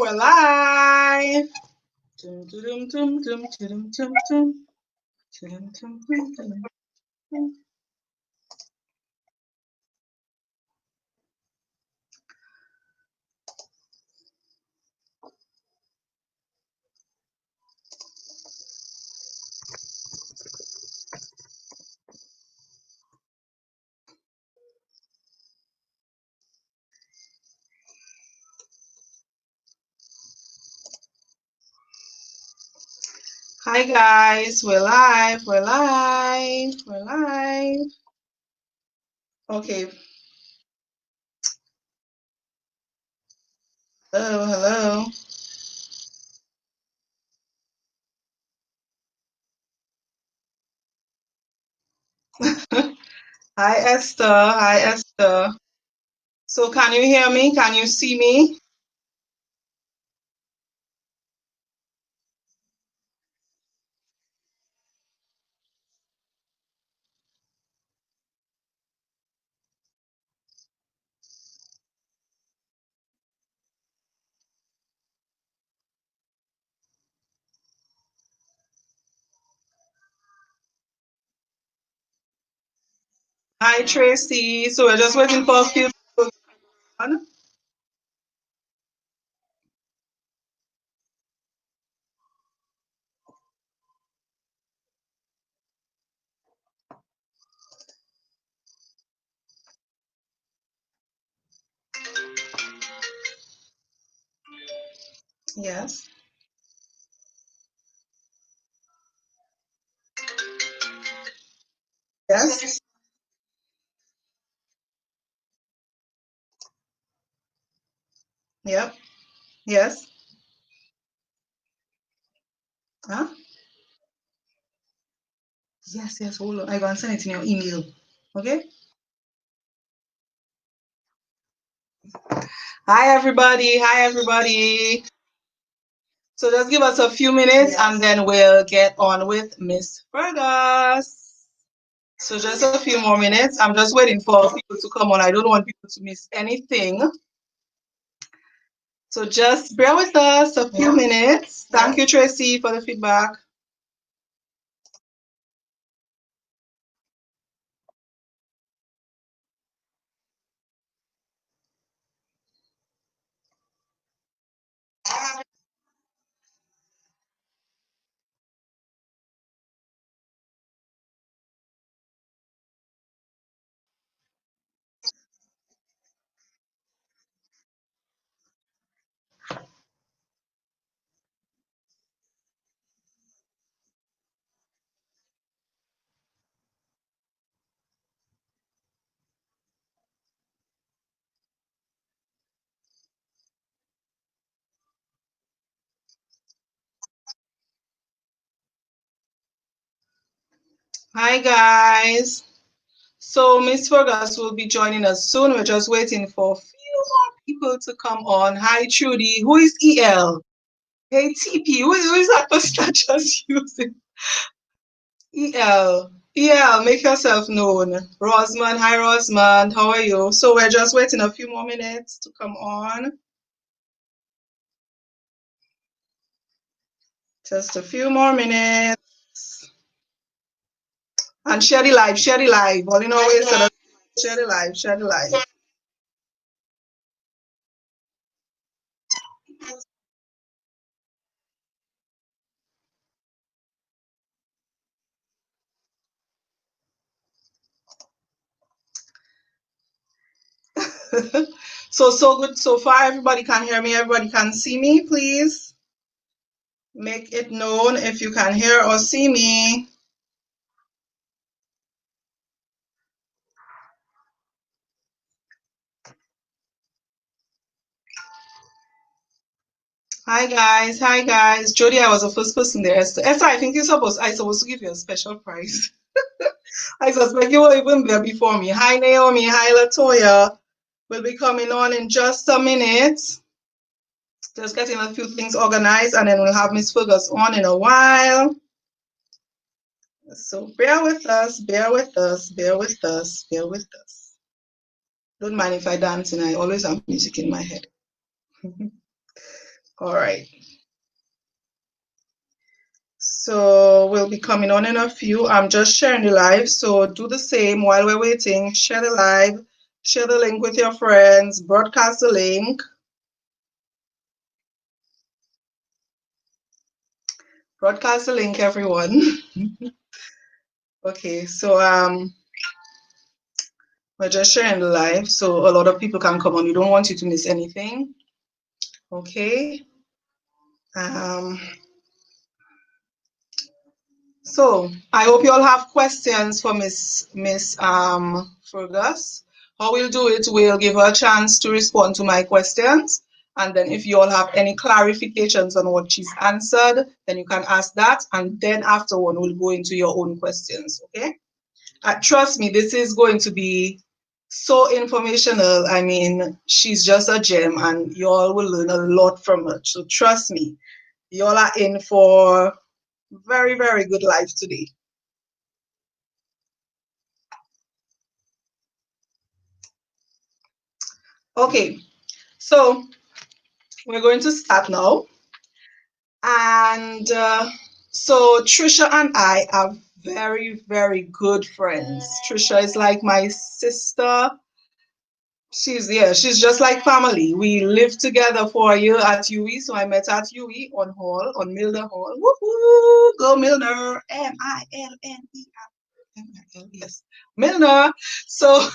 we're live. Dum, dum, dum, dum, dum, dum, dum. Dum, dum, dum, dum, dum. Hi guys, we're live, we're live, we're live. Okay. Hello. Hi Esther, hi Esther. So can you hear me? Can you see me? Hi Tracy. So we're just waiting for a few people to come on. Yes. Yes. Yep. Yes. Huh? Yes, yes. Hold on. I'm gonna send it in your email. Okay? Hi everybody. Hi everybody. So just give us a few minutes and then we'll get on with Miss Fergus. So just a few more minutes. I'm just waiting for people to come on. I don't want people to miss anything. So just bear with us a few minutes. Thank you, Tracy, for the feedback. Hi, guys. So Miss Fergus will be joining us soon. We're just waiting for a few more people to come on. Hi, Trudy. Who is EL? Hey, TP. Who is that person that just using? EL. EL, make yourself known. Rosman. Hi, Rosman. How are you? So we're just waiting a few more minutes to come on. Just a few more minutes. And share the live, share the live. All in always share the live, share the live. So good so far. Everybody can hear me, everybody can see me, please. Make it known if you can hear or see me. Hi guys, hi guys. Jody, I was the first person there. Esther, I think I supposed to give you a special prize. I suspect you were even there before me. Hi Naomi, hi Latoya. We'll be coming on in just a minute. Just getting a few things organized and then we'll have Miss Fergus on in a while. So bear with us, bear with us, bear with us, bear with us. Don't mind if I dance and I always have music in my head. All right. So we'll be coming on in a few. I'm just sharing the live. So do the same while we're waiting. Share the live. Share the link with your friends. Broadcast the link. Broadcast the link, everyone. Okay, so we're just sharing the live so a lot of people can come on. We don't want you to miss anything. Okay. So I hope you all have questions for Miss Fergus. How we'll do it, we'll give her a chance to respond to my questions. And then if you all have any clarifications on what she's answered, then you can ask that. And then afterward, we'll go into your own questions, okay? Trust me, this is going to be so informational. I mean, she's just a gem and you all will learn a lot from her. So trust me, you all are in for very, very good life today. Okay, so we're going to start now. And so Tricia and I are very, very good friends. Tricia is like my sister. She's just like family. We lived together for a year at UE, so I met at UE on Milner Hall. Woohoo! Go Milner! Milner. Yes, Milner. So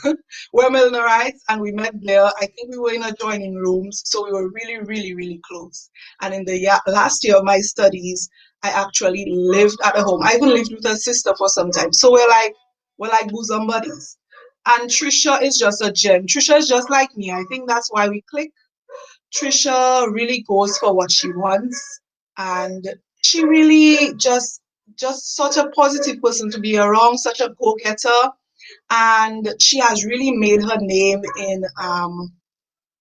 we're Milnerites, and we met there. I think we were in adjoining rooms, so we were really, really, really close. And in the last year of my studies, I actually lived at a home. I even lived with her sister for some time. So we're like bosom buddies. And Tricia is just a gem. Tricia is just like me. I think that's why we click. Tricia really goes for what she wants, and she really just such a positive person to be around, such a go-getter, and she has really made her name in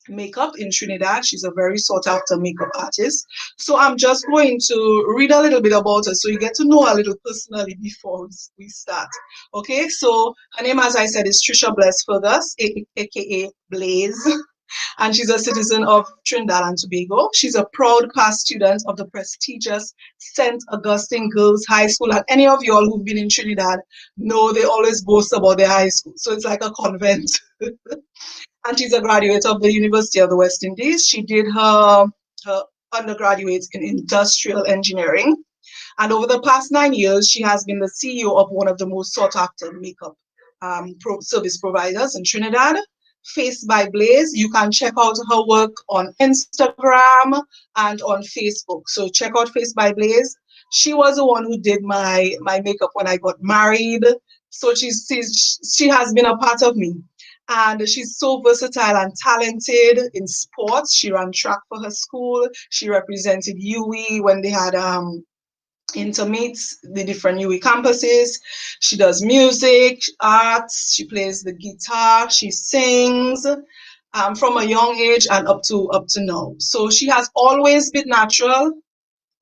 makeup in Trinidad. She's a very sought after makeup artist. So I'm just going to read a little bit about her so you get to know her a little personally before we start. Okay, so her name, as I said, is Tricia Blaise-Fergus, aka Blaise, and she's a citizen of Trinidad and Tobago. She's a proud past student of the prestigious St. Augustine Girls High School. And any of y'all who've been in Trinidad know they always boast about their high school. So it's like a convent. And she's a graduate of the University of the West Indies. She did her undergraduate in industrial engineering. And over the past 9 years, she has been the CEO of one of the most sought after makeup service providers in Trinidad, Face by Blaze. You can check out her work on Instagram and on Facebook. So check out Face by Blaze. She was the one who did my makeup when I got married. So she has been a part of me. And she's so versatile and talented in sports. She ran track for her school. She represented UE when they had intermeets the different UE campuses. She does music, arts, she plays the guitar, she sings from a young age and up to now. So she has always been natural,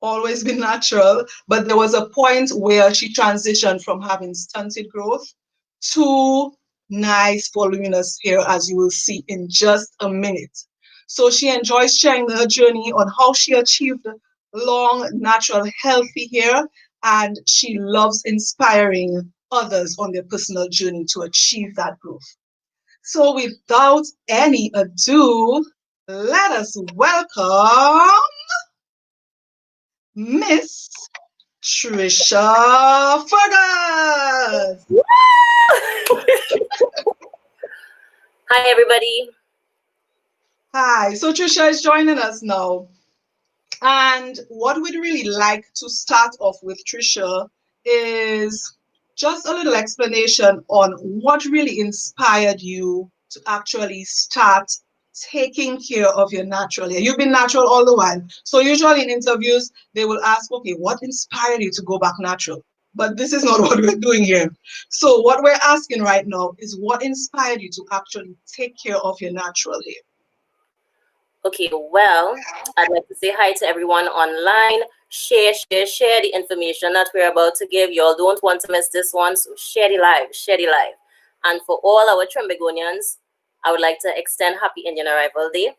but there was a point where she transitioned from having stunted growth to nice voluminous hair, as you will see in just a minute. So she enjoys sharing her journey on how she achieved long, natural, healthy hair, and she loves inspiring others on their personal journey to achieve that growth. So without any ado, let us welcome Miss Tricia Fergus. Hi, everybody. Hi, so Tricia is joining us now. And what we'd really like to start off with, Tricia, is just a little explanation on what really inspired you to actually start taking care of your natural hair. You've been natural all the while. So usually in interviews, they will ask, okay, what inspired you to go back natural? But this is not what we're doing here. So what we're asking right now is what inspired you to actually take care of your natural hair? Okay, well, I'd like to say hi to everyone online. Share the information that we're about to give. Y'all don't want to miss this one, so share the live. And for all our Trimbagonians, I would like to extend Happy Indian Arrival Day.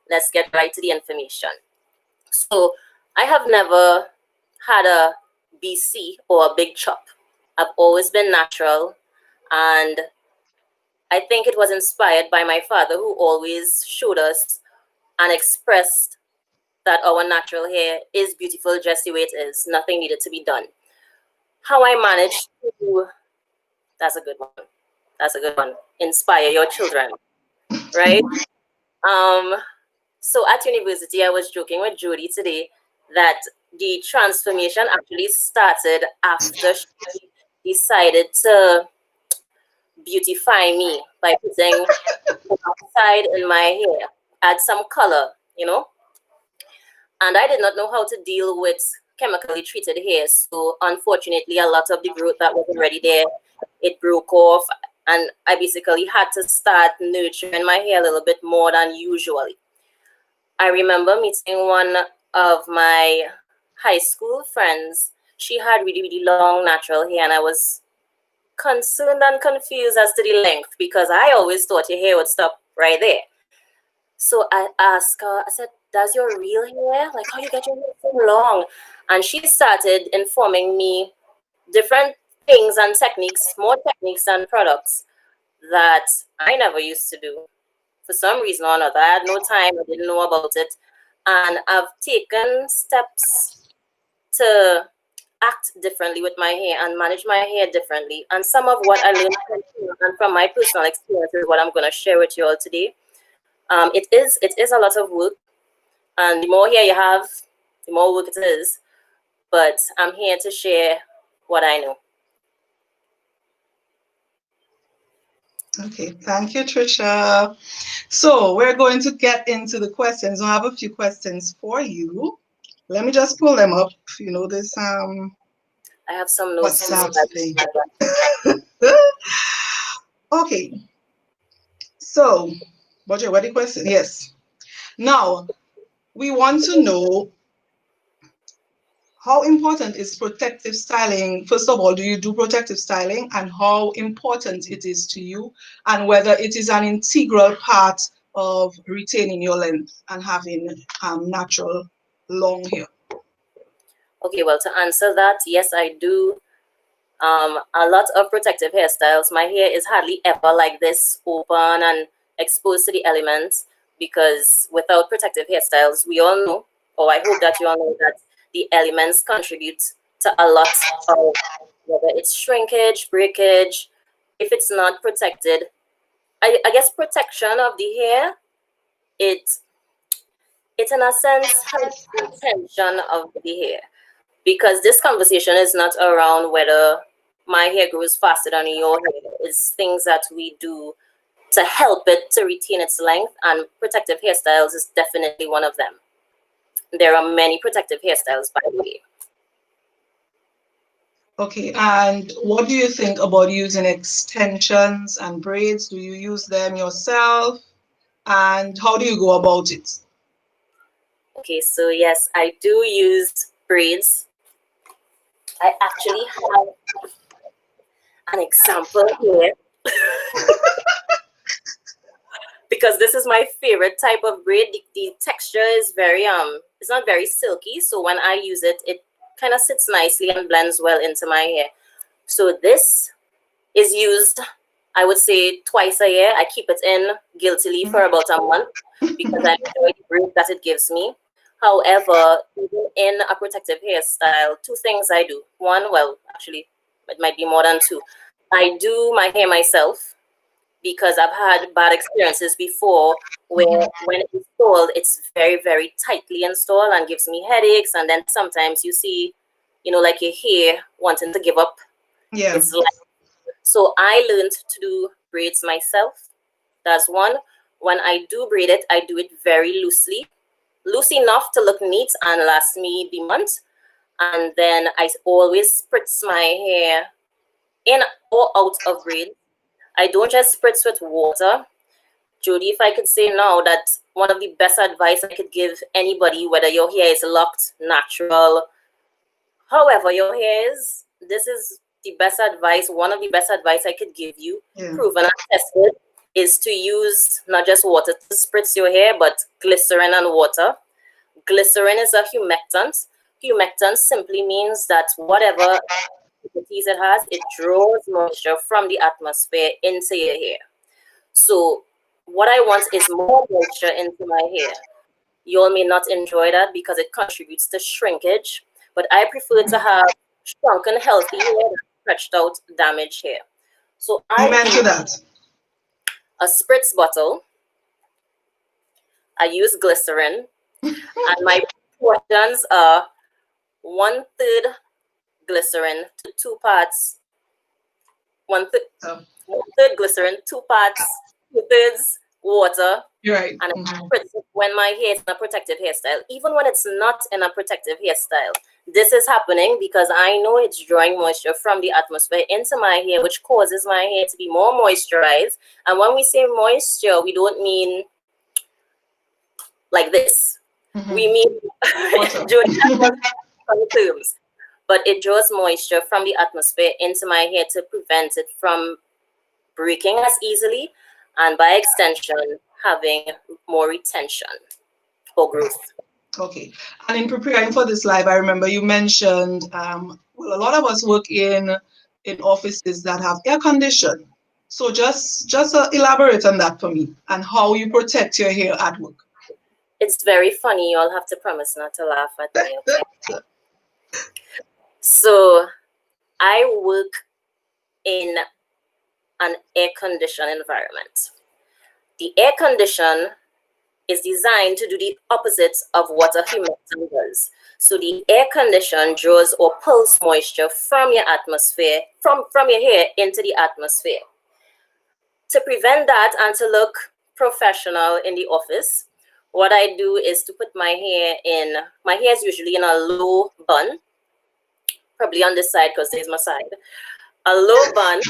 Let's get right to the information. So I have never had a BC or a big chop. I've always been natural, and I think it was inspired by my father, who always showed us and expressed that our natural hair is beautiful just the way it is. Nothing needed to be done. How I managed to, that's a good one. That's a good one. Inspire your children, right? Um, so at university, I was joking with Jody today that the transformation actually started after she decided to beautify me by putting side in my hair, add some color, you know. And I did not know how to deal with chemically treated hair. So unfortunately, a lot of the growth that was already there, it broke off. And I basically had to start nurturing my hair a little bit more than usually. I remember meeting one of my high school friends. She had really, really long natural hair, and I was concerned and confused as to the length because I always thought your hair would stop right there. So I asked her, I said, "Does your real hair, like how you get your hair so long?" And she started informing me different things and techniques, more techniques and products that I never used to do. For some reason or another, I had no time, I didn't know about it. And I've taken steps to act differently with my hair and manage my hair differently. And some of what I learned from you and from my personal experience is what I'm going to share with you all today. It is a lot of work, and the more hair you have, the more work it is. But I'm here to share what I know. Okay, thank you, Tricia. So we're going to get into the questions. I have a few questions for you. Let me just pull them up. You know this I have some notes too. WhatsApp thing. Okay, so what are the question? Yes. Now we want to know how important is protective styling. First of all, do you do protective styling, and how important it is to you, and whether it is an integral part of retaining your length and having natural long hair? Okay, well, to answer that, yes, I do a lot of protective hairstyles. My hair is hardly ever like this, open and exposed to the elements, because without protective hairstyles, we all know, or I hope that you all know, that the elements contribute to a lot of, whether it's shrinkage, breakage. If it's not protected, I guess protection of the hair, it in a sense helps retention of the hair, because this conversation is not around whether my hair grows faster than your hair. It's things that we do to help it to retain its length, and protective hairstyles is definitely one of them. There are many protective hairstyles, by the way. Okay, and what do you think about using extensions and braids? Do you use them yourself? And how do you go about it? Okay, so yes, I do use braids. I actually have an example here because this is my favorite type of braid. The texture is very it's not very silky, so when I use it, it kind of sits nicely and blends well into my hair. So this is used, I would say, twice a year. I keep it in guiltily for about a month because I enjoy the break that it gives me. However, even in a protective hairstyle, two things I do. One, well, actually, it might be more than two. I do my hair myself because I've had bad experiences before where when it's installed, it's very, very tightly installed and gives me headaches. And then sometimes you see, like your hair wanting to give up. Yeah. It's like, so I learned to do braids myself. That's one. When I do braid it, I do it very loosely, loose enough to look neat and last me the month. And then I always spritz my hair in or out of braid. I don't just spritz with water. Jody, if I could say now that one of the best advice I could give anybody, whether your hair is locked, natural, however your hair is, this is the best advice, one of the best advice I could give you, proven and tested, is to use not just water to spritz your hair, but glycerin and water. Glycerin is a humectant. Humectant simply means that whatever properties it has, it draws moisture from the atmosphere into your hair. So what I want is more moisture into my hair. You all may not enjoy that because it contributes to shrinkage, but I prefer to have shrunken, healthy hair than stretched out, damaged hair. So I Amen to use that. a spritz bottle. I use glycerin, and my portions are 1/3 glycerin to 2 parts, Um, 1/3 glycerin, 2 parts, 2/3 water, you're right. and when my hair is in a protective hairstyle, even when it's not in a protective hairstyle, this is happening because I know it's drawing moisture from the atmosphere into my hair, which causes my hair to be more moisturized. And when we say moisture, we don't mean like this. We mean terms, but it draws moisture from the atmosphere into my hair to prevent it from breaking as easily, and by extension, having more retention or growth. Okay. And in preparing for this live, I remember you mentioned, well, a lot of us work in offices that have air condition. So just elaborate on that for me and how you protect your hair at work. It's very funny. You all have to promise not to laugh at me, okay? So I work in an air-conditioned environment. The air condition is designed to do the opposite of what a humectant does. So the air condition draws or pulls moisture from your atmosphere, from your hair into the atmosphere. To prevent that and to look professional in the office, what I do is to put my hair is usually in a low bun, probably on this side because there's my side, a low bun,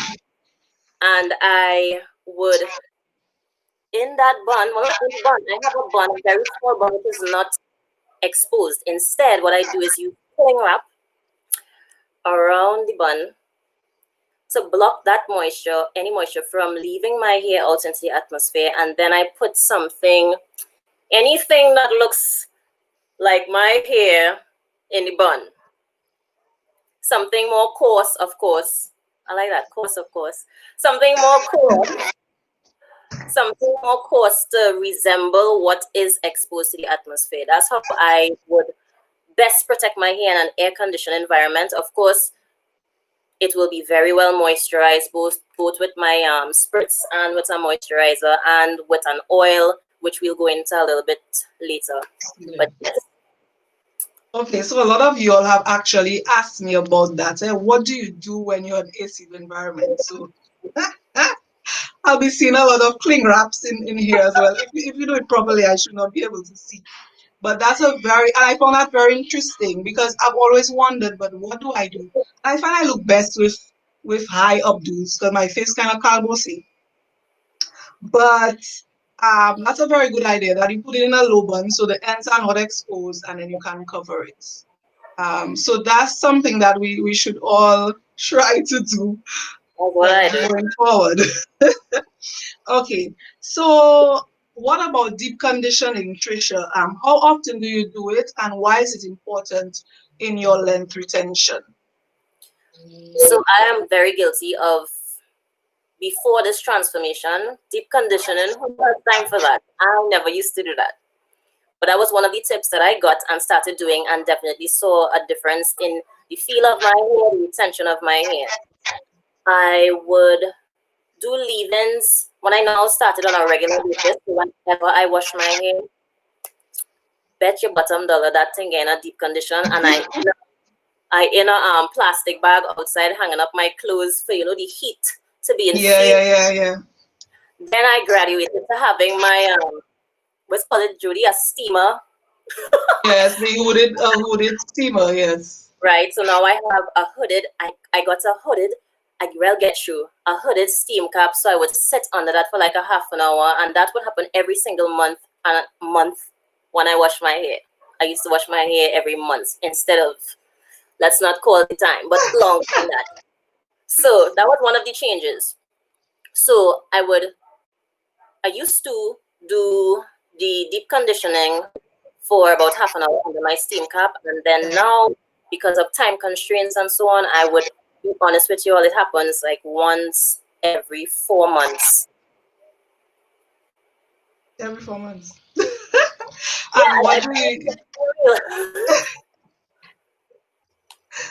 and I would, in that bun, well, not in the bun, I have a bun, a very small bun, it is not exposed. Instead, what I do is use cling wrap around the bun to block that moisture, any moisture from leaving my hair out into the atmosphere. And then I put anything that looks like my hair in the bun. Something more coarse, of course. I like that, coarse, of course. Something more coarse to resemble what is exposed to the atmosphere. That's how I would best protect my hair in an air-conditioned environment. Of course, it will be very well moisturized, both with my spritz and with a moisturizer and with an oil, which we'll go into a little bit later. But yes. Okay, so a lot of you all have actually asked me about that. What do you do when you're in an AC environment? So I'll be seeing a lot of cling wraps in here as well. If you do it properly, I should not be able to see. But I found that very interesting because I've always wondered, but what do I do? I find I look best with high updos because my face kind of calbossy. But that's a very good idea that you put it in a low bun so the ends are not exposed and then you can cover it. So that's something that we should all try to do going forward. Okay, so what about deep conditioning, Tricia? How often do you do it, and why is it important in your length retention? So I am very guilty of, before this transformation, deep conditioning. Who has time for that? I never used to do that. But that was one of the tips that I got and started doing, and definitely saw a difference in the feel of my hair, the retention of my hair. I would do leave-ins when I now started on a regular basis. Whenever I wash my hair, bet your bottom dollar that thing in a deep condition, and I in a plastic bag outside hanging up my clothes for the heat to be infused. Yeah. Then I graduated to having my what's called it, Judy, a steamer. Yes, the hooded steamer, yes. Right, so now I have a hooded, I got a hooded, I will get you a hooded steam cap, so I would sit under that for like a half an hour, and that would happen every single month when I wash my hair. I used to wash my hair every month instead of, let's not call the time, but longer than that. So that was one of the changes. So I used to do the deep conditioning for about half an hour under my steam cap. And then now, because of time constraints and so on, I would be honest with you all, it happens like once every 4 months. Every 4 months. Yeah, And what do you...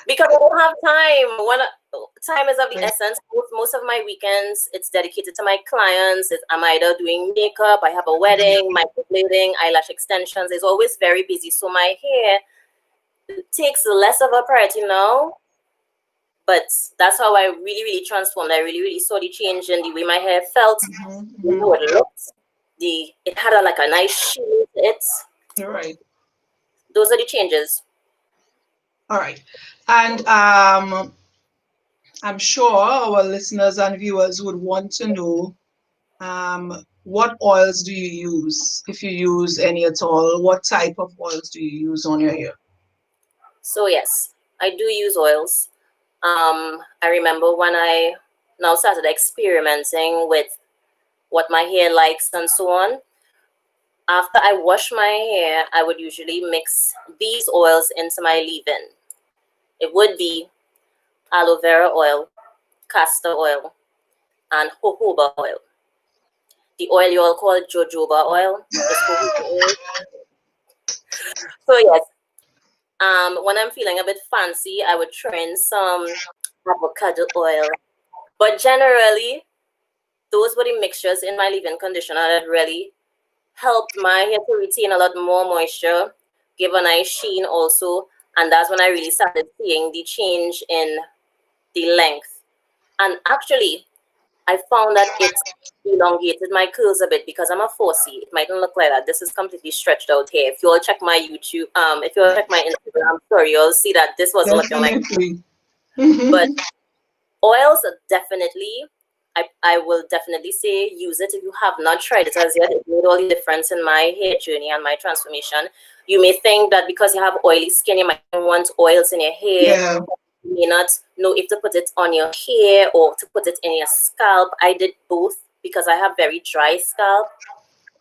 Because I don't have time. Time is of the essence. Most of my weekends, it's dedicated to my clients. I'm either doing makeup, I have a wedding, microblading, eyelash extensions. It's always very busy. So my hair takes less of a priority now. But that's how I really, really transformed. I really, really saw the change in the way my hair felt, the way it looked. It had like a nice sheen to it. You're right. Those are the changes. All right. And I'm sure our listeners and viewers would want to know what oils do you use, if you use any at all? What type of oils do you use on your hair? So yes, I do use oils. I remember when I now started experimenting with what my hair likes and so on. After I wash my hair, I would usually mix these oils into my leave-in. It would be aloe vera oil, castor oil, and jojoba oil. The oil you all call jojoba oil is jojoba oil. So yes, when I'm feeling a bit fancy, I would throw in some avocado oil. But generally, those were the mixtures in my leave-in conditioner that really helped my hair to retain a lot more moisture, give a nice sheen also. And that's when I really started seeing the change in the length. And actually, I found that it elongated my curls a bit because I'm a 4C. It mightn't look like that. This is completely stretched out here. If you all check my YouTube, if you all check my Instagram story, you'll see that this wasn't looking like that. But oils are definitely, I will definitely say use it if you have not tried it as yet. It made all the difference in my hair journey and my transformation. You may think that because you have oily skin, you might want oils in your hair. Yeah. You may not know if to put it on your hair or to put it in your scalp. I did both because I have very dry scalp.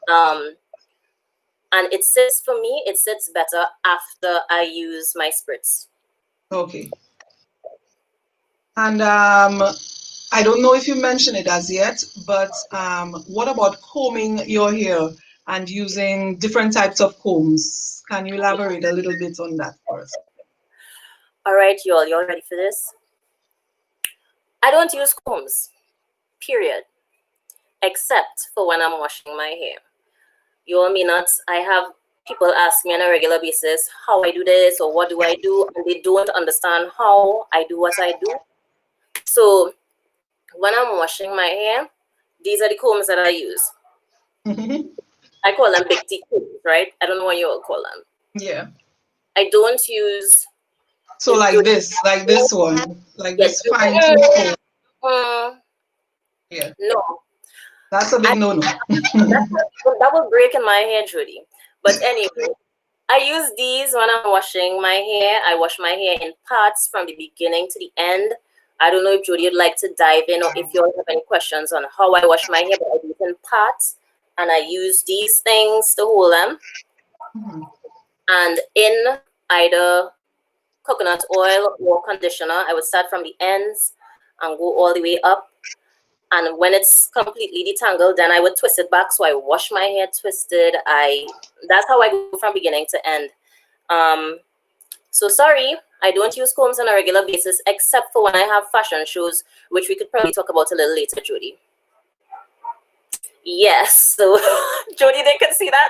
And it sits, for me, it sits better after I use my spritz. Okay. And I don't know if you mentioned it as yet, but what about combing your hair and using different types of combs? Can you elaborate a little bit on that for us? All right, y'all ready for this? I don't use combs, period, except for when I'm washing my hair. You all may not, I have people ask me on a regular basis how I do this or what do I do, and they don't understand how I do what I do. So when I'm washing my hair, these are the combs that I use. I call them big T combs, right? I don't know what you all call them. Yeah. I don't use... So like this one, like Yes. this fine tooth comb. Yeah. No. That's a big no-no. That will break in my hair, Judy. But anyway, I use these when I'm washing my hair. I wash my hair in parts from the beginning to the end. I don't know if Judy would like to dive in or if you all have any questions on how I wash my hair, but I do it in parts. And I use these things to hold them. And in either coconut oil or conditioner, I would start from the ends and go all the way up. And when it's completely detangled, then I would twist it back. So I wash my hair twisted. That's how I go from beginning to end. So sorry, I don't use combs on a regular basis, except for when I have fashion shows, which we could probably talk about a little later, Jody. Yes, so Jody, they can see that.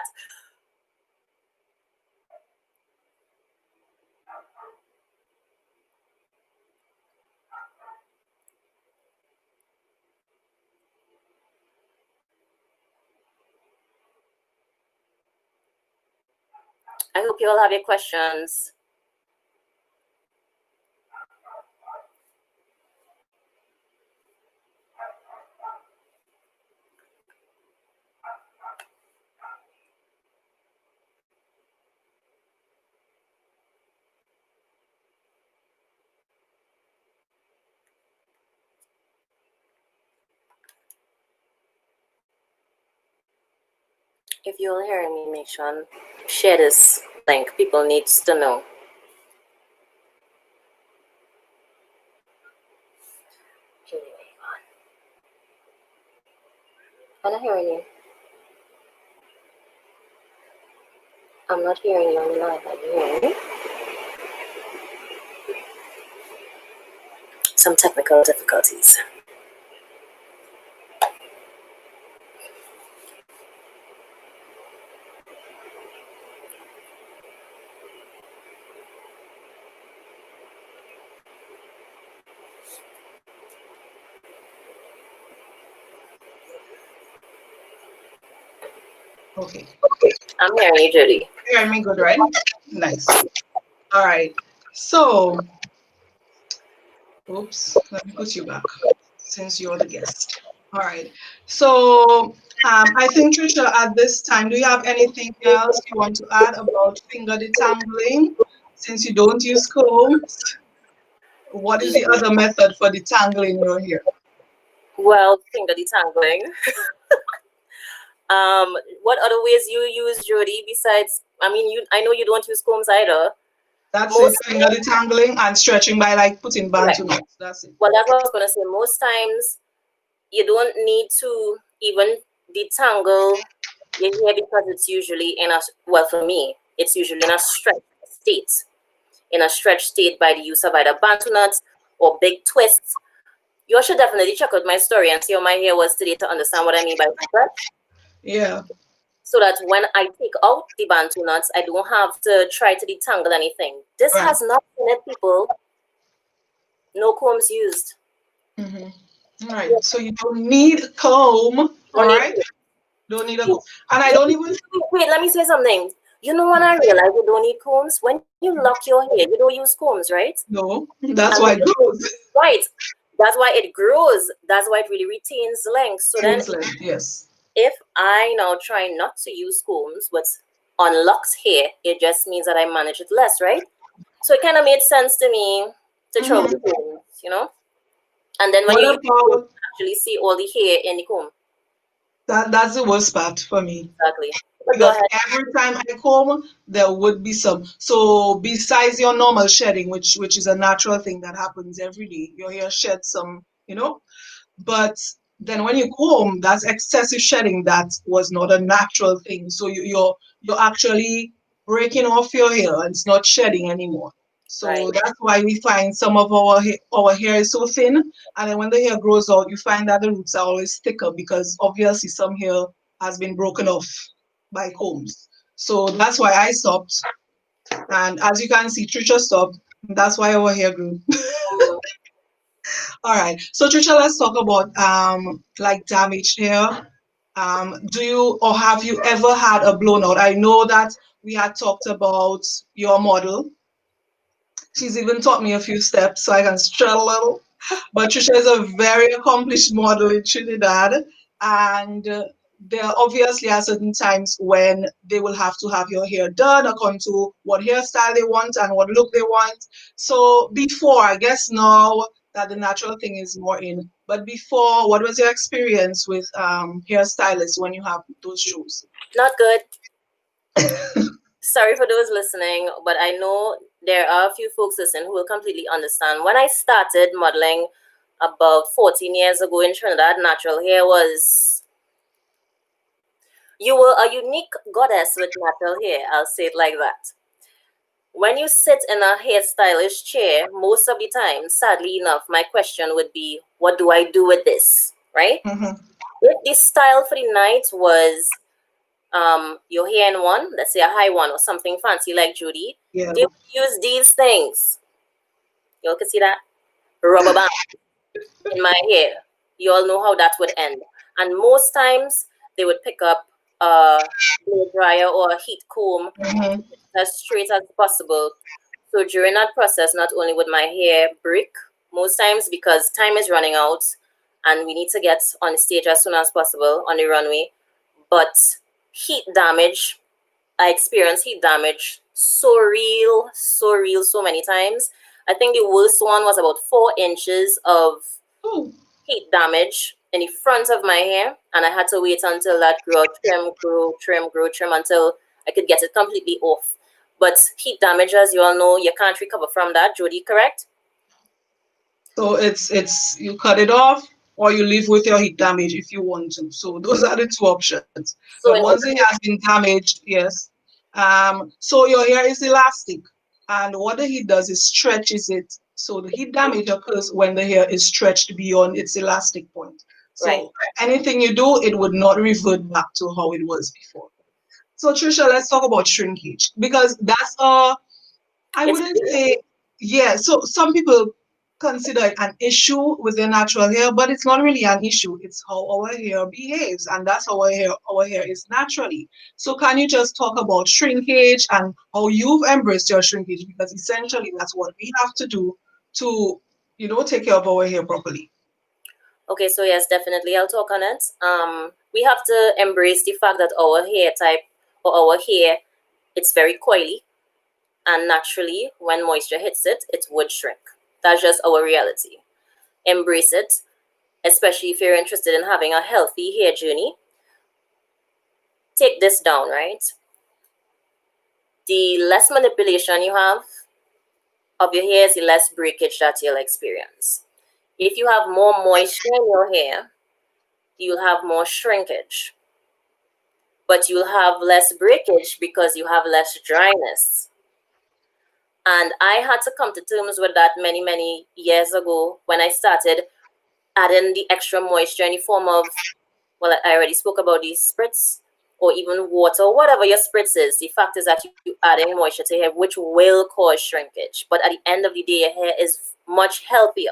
I hope you all have your questions. If you're hearing me, make sure Share this link. People need to know. I'm not hearing you. I'm not hearing you on the live. Are you hearing me? Some technical difficulties. Okay. I'm hearing you, Judy. You hear me good, right? Nice. All right. So, oops, let me put you back since you're the guest. All right. So, I think, Tricia, at this time, do you have anything else you want to add about finger detangling? Since you don't use combs, what is the other method for detangling your hair? Well, finger detangling. What other ways you use, Jody, besides, I mean, I know you don't use combs either. That's it, Most finger detangling and stretching by like putting Correct. bantu knots. That's it. Well, that's what I was going to say. Most times, you don't need to even detangle your hair because it's usually in a, well, for me, it's usually in a stretched state. In a stretched state by the use of either bantu knots or big twists. You should definitely check out my story and see how my hair was today to understand what I mean by stretch. Yeah. So that when I take out the bantu knots, I don't have to try to detangle anything. This Right. has not in it, people. No combs used. All right. So you don't need a comb. All right. Don't need a comb. And I don't even. Wait, let me say something. You know when I realized you don't need combs? When you lock your hair, you don't use combs, right? No. That's And why it grows. right. That's why it grows. That's why it really retains length. So then Yes. if I now try not to use combs, but unlocks hair, it just means that I manage it less, right? So it kind of made sense to me to throw the combs, you know? And then when What you about actually see all the hair in the comb. that? That's the worst part for me. Exactly. But go Because ahead. every time I comb, there would be some. So besides your normal shedding, which is a natural thing that happens every day, your hair sheds some, But then when you comb, that's excessive shedding. That was not a natural thing. So you're actually breaking off your hair and it's not shedding anymore. Right. So that's why we find some of our hair is so thin, and then when the hair grows out, you find that the roots are always thicker because obviously some hair has been broken off by combs. So that's why I stopped. And as you can see, Tricia stopped. That's why our hair grew. All right. So Tricia, let's talk about like damaged hair. Do you or have you ever had a blown out? I know that we had talked about your model. She's even taught me a few steps so I can strut a little. But Tricia is a very accomplished model in Trinidad, and there obviously are certain times when they will have to have your hair done according to what hairstyle they want and what look they want. So before, I guess now that the natural thing is more in, but before, what was your experience with hairstylists when you have those shows? Not good. Sorry for those listening, but I know there are a few folks listening who will completely understand. When I started modeling about 14 years ago in Trinidad, natural hair was, you were a unique goddess with natural hair. I'll say it like that. When you sit in a hairstylist chair, most of the time, sadly enough, my question would be, what do I do with this? Right? If the style for the night was your hair in one, let's say a high one or something fancy like Judy, Yeah. they would use these things. You all can see that? Rubber band in my hair. You all know how that would end. And most times they would pick up a blow dryer or a heat comb as straight as possible. So during that process, not only would my hair break, most times because time is running out and we need to get on the stage as soon as possible on the runway, but heat damage, I experienced heat damage so real, so many times. I think the worst one was about 4 inches of heat damage in the front of my hair, and I had to wait until that grew out, trim until I could get it completely off. But heat damage, as you all know, you can't recover from that. Jody, correct? So it's you cut it off or you live with your heat damage if you want to. So those are the two options. But So in once order it has been damaged, yes. So your hair is elastic, and what the heat does is stretches it. So the heat damage occurs when the hair is stretched beyond its elastic point. right. So anything you do, it would not revert back to how it was before. So Tricia, let's talk about shrinkage because that's I It's wouldn't say, yeah. So some people consider it an issue with their natural hair, but it's not really an issue. It's how our hair behaves, and that's how our hair is naturally. So can you just talk about shrinkage and how you've embraced your shrinkage? Because essentially that's what we have to do to, take care of our hair properly. okay. So yes, definitely, I'll talk on it. We have to embrace the fact that our hair type or our hair, it's very coily, and naturally, when moisture hits it, it would shrink. That's just our reality. Embrace it, especially if you're interested in having a healthy hair journey. Take this down, right? The less manipulation you have of your hair, the less breakage that you'll experience. If you have more moisture in your hair, you'll have more shrinkage, but you'll have less breakage because you have less dryness. And I had to come to terms with that many, many years ago when I started adding the extra moisture in the form of, well, I already spoke about these spritz or even water, whatever your spritz is. The fact is that you adding moisture to your hair, which will cause shrinkage. But at the end of the day, your hair is much healthier.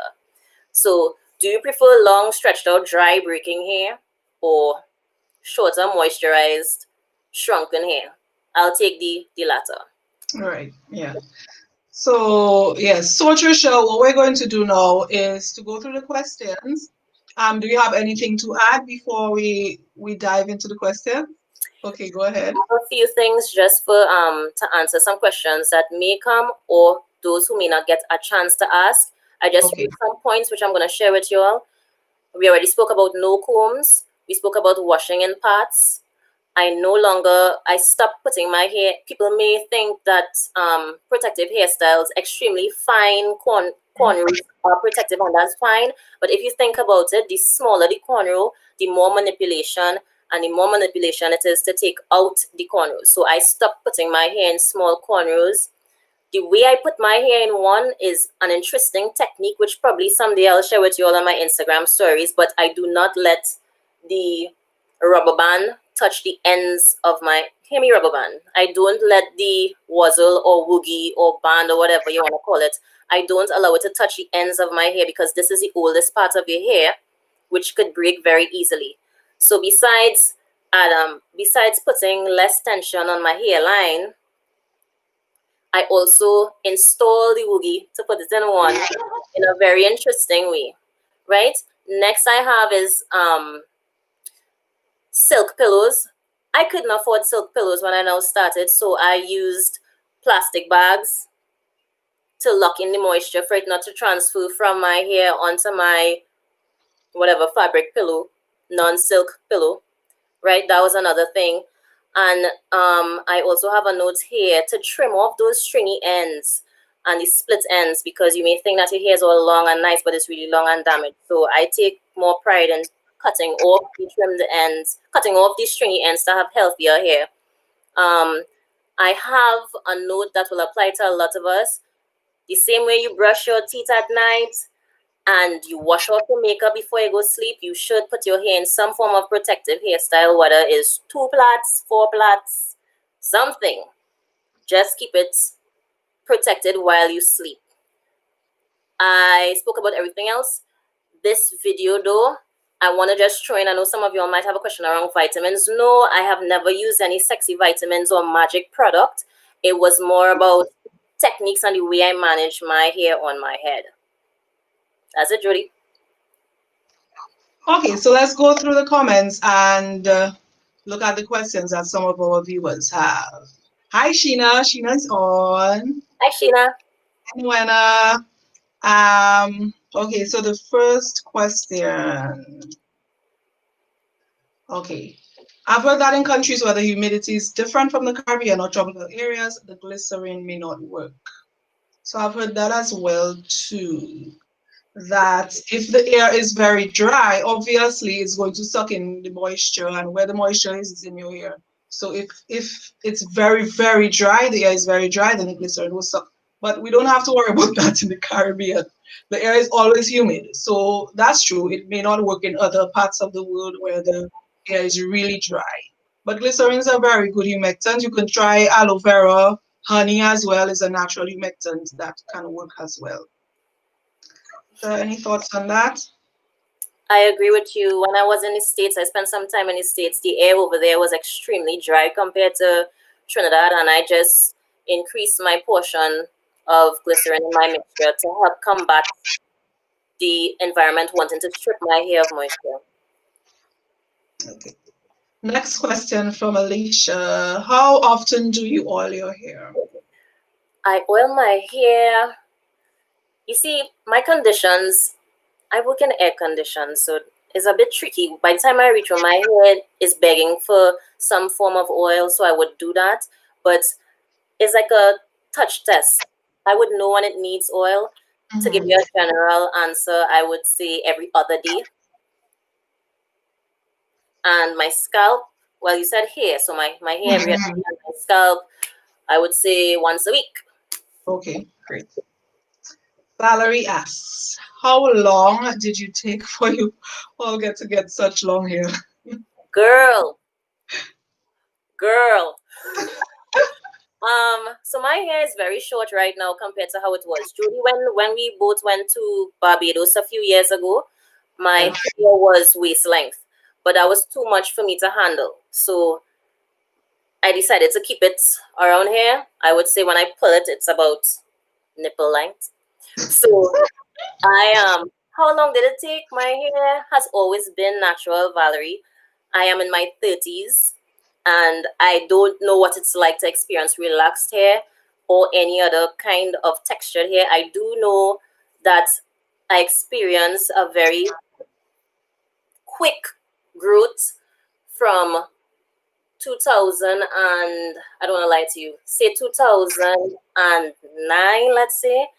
So do you prefer long, stretched out, dry, breaking hair or shorter, moisturized, shrunken hair? I'll take the latter. Right. Yeah. So yes, so Tricia, what we're going to do now is to go through the questions. Do you have anything to add before we dive into the question? Okay, go ahead. A few things just for to answer some questions that may come or those who may not get a chance to ask. I just Okay. wrote some points which I'm going to share with you all. We already spoke about no combs. We spoke about washing in parts. I stopped putting my hair. People may think that protective hairstyles, extremely fine cornrows are protective, and that's fine. But if you think about it, the smaller the cornrow, the more manipulation, and the more manipulation it is to take out the cornrows. So I stopped putting my hair in small cornrows. The way I put my hair in one is an interesting technique, which probably someday I'll share with you all on my Instagram stories. But I do not let the rubber band touch the ends of my hear me rubber band. I don't let the wazzle or woogie or band or whatever you want to call it. I don't allow it to touch the ends of my hair because this is the oldest part of your hair, which could break very easily. So besides putting less tension on my hairline, I also install the woogie to put it in one in a very interesting way, right? Next I have is silk pillows. I couldn't afford silk pillows when I now started, so I used plastic bags to lock in the moisture for it not to transfer from my hair onto my whatever fabric pillow, non-silk pillow, right? That was another thing. And I also have a note here to trim off those stringy ends and the split ends, because you may think that your hair is all long and nice, but it's really long and damaged. So I take more pride in cutting off the trimmed ends, cutting off these stringy ends to have healthier hair. I have a note that will apply to a lot of us. The same way you brush your teeth at night and you wash off your makeup before you go sleep, you should put your hair in some form of protective hairstyle, whether it's 2 plaits, 4 plaits, something. Just keep it protected while you sleep. I spoke about everything else. This video though, I want to just throw in, I know some of you all might have a question around vitamins. No, I have never used any sexy vitamins or magic product. It was more about techniques and the way I manage my hair on my head. That's it, Judy. Okay, so let's go through the comments and look at the questions that some of our viewers have. Hi, Sheena. Sheena's on. Hi, Sheena. And Wenna. Okay, so the first question. Okay. I've heard that in countries where the humidity is different from the Caribbean or tropical areas, the glycerin may not work. So I've heard that as well too. That if the air is very dry, obviously it's going to suck in the moisture, and where the moisture is in your hair. So if it's very dry, the air is very dry, then the glycerin will suck. But we don't have to worry about that in the Caribbean. The air is always humid, so that's true. It may not work in other parts of the world where the air is really dry. But glycerins are very good humectants. You can try aloe vera, honey as well is a natural humectant that can work as well. Any thoughts on that? I agree with you. When I was in the States, I spent some time in the States. The air over there was extremely dry compared to Trinidad, and I just increased my portion of glycerin in my mixture to help combat the environment wanting to strip my hair of moisture. Okay. Next question from Alicia. How often do you oil your hair? I oil my hair. You see, my conditions, I work in air conditions, so it's a bit tricky. By the time I reach where my hair is begging for some form of oil, so I would do that. But it's like a touch test. I would know when it needs oil. To give you a general answer, I would say every other day. And my scalp, well, you said hair, so my hair every other day, and my scalp, I would say once a week. Okay, great. Valerie asks, how long did you take for you all get to get such long hair? Girl. So my hair is very short right now compared to how it was. Judy, when we both went to Barbados a few years ago, my hair was waist length, but that was too much for me to handle. So I decided to keep it around here. I would say when I pull it, it's about nipple length. So how long did it take? My hair has always been natural, Valerie. I am in my 30s and I don't know what it's like to experience relaxed hair or any other kind of textured hair. I do know that I experience a very quick growth from 2000 and I don't want to lie to you, say 2009, let's say,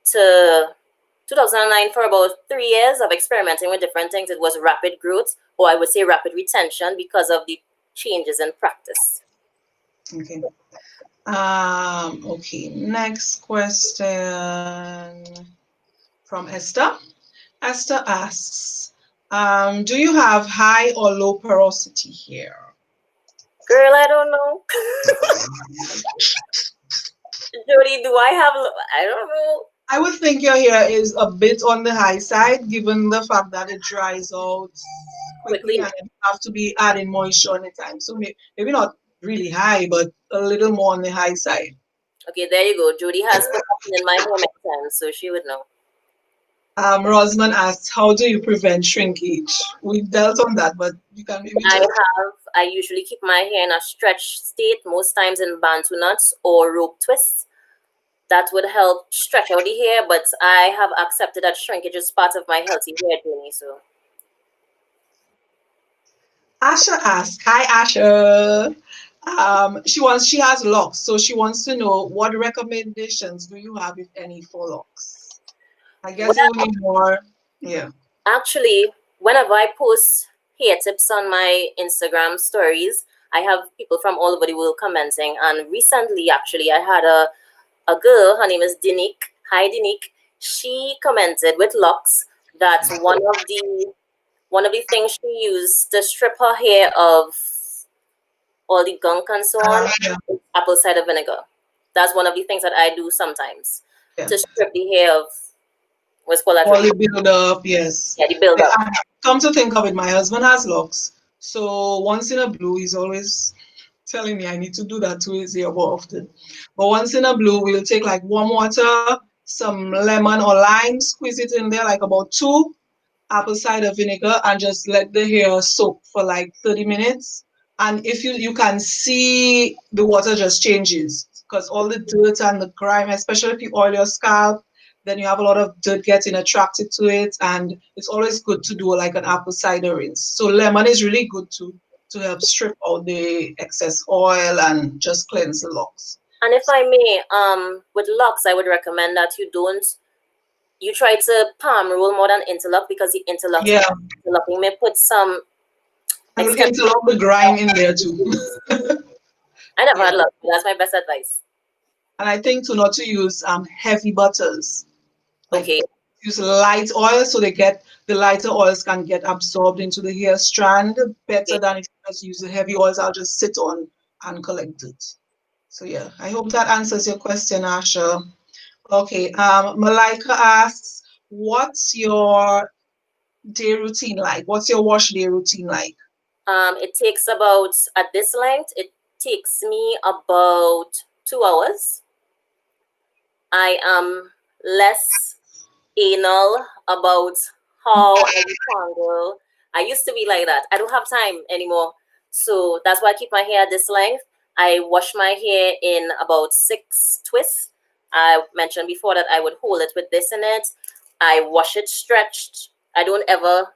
to 2009 for about 3 years of experimenting with different things. It was rapid growth, or I would say rapid retention because of the changes in practice. Okay. Okay, next question from Esther. Esther asks, do you have high or low porosity hair? Girl, I don't know. Jody, do I have, I don't know. I would think your hair is a bit on the high side, given the fact that it dries out quickly and you have to be adding moisture on the time. So maybe not really high, but a little more on the high side. Okay, there you go. Jody has put something in my hair next time, so she would know. Rosman asked, how do you prevent shrinkage? We dealt on that, but you can maybe I usually keep my hair in a stretched state, most times in bantu knots or rope twists. That would help stretch out the hair, but I have accepted that shrinkage is part of my healthy hair journey. So Asha asks, hi Asha. She has locks, so she wants to know what recommendations do you have, if any, for locks? I guess it would be more, yeah. Actually, whenever I post hair tips on my Instagram stories, I have people from all over the world commenting. And recently, actually, I had a girl, her name is Dinique. Hi, Dinique. She commented with locks that one of the things she used to strip her hair of all the gunk and so on is apple cider vinegar. That's one of the things that I do sometimes to strip the hair of what's called all the build up, yes. Yeah, the build up. Come to think of it, my husband has locks. So once in a blue, he's always telling me I need to do that to his hair more often. But once in a blue, we'll take like warm water, some lemon or lime, squeeze it in there, like about 2 apple cider vinegar, and just let the hair soak for like 30 minutes. And if you can see the water just changes, because all the dirt and the grime, especially if you oil your scalp, then you have a lot of dirt getting attracted to it, and it's always good to do like an apple cider rinse. So lemon is really good to help strip out the excess oil and just cleanse the locks. And if I may, with locks, I would recommend that you try to palm roll more than interlock, because the interlocking may put some and we'll interlock the grime in there too. I never had luck. That's my best advice. And I think to not to use heavy butters. Like, okay. Use light oil so the lighter oils can get absorbed into the hair strand better than if you just use the heavy oils. I'll just sit on and collect it. So yeah, I hope that answers your question, Asha. Okay, Malika asks, what's your day routine like? What's your wash day routine like? It takes about, at this length, it takes me about 2 hours. I am less anal about how I detangle. I used to be like that. I don't have time anymore. So that's why I keep my hair this length. I wash my hair in about 6 twists. I mentioned before that I would hold it with this in it. I wash it stretched. I don't ever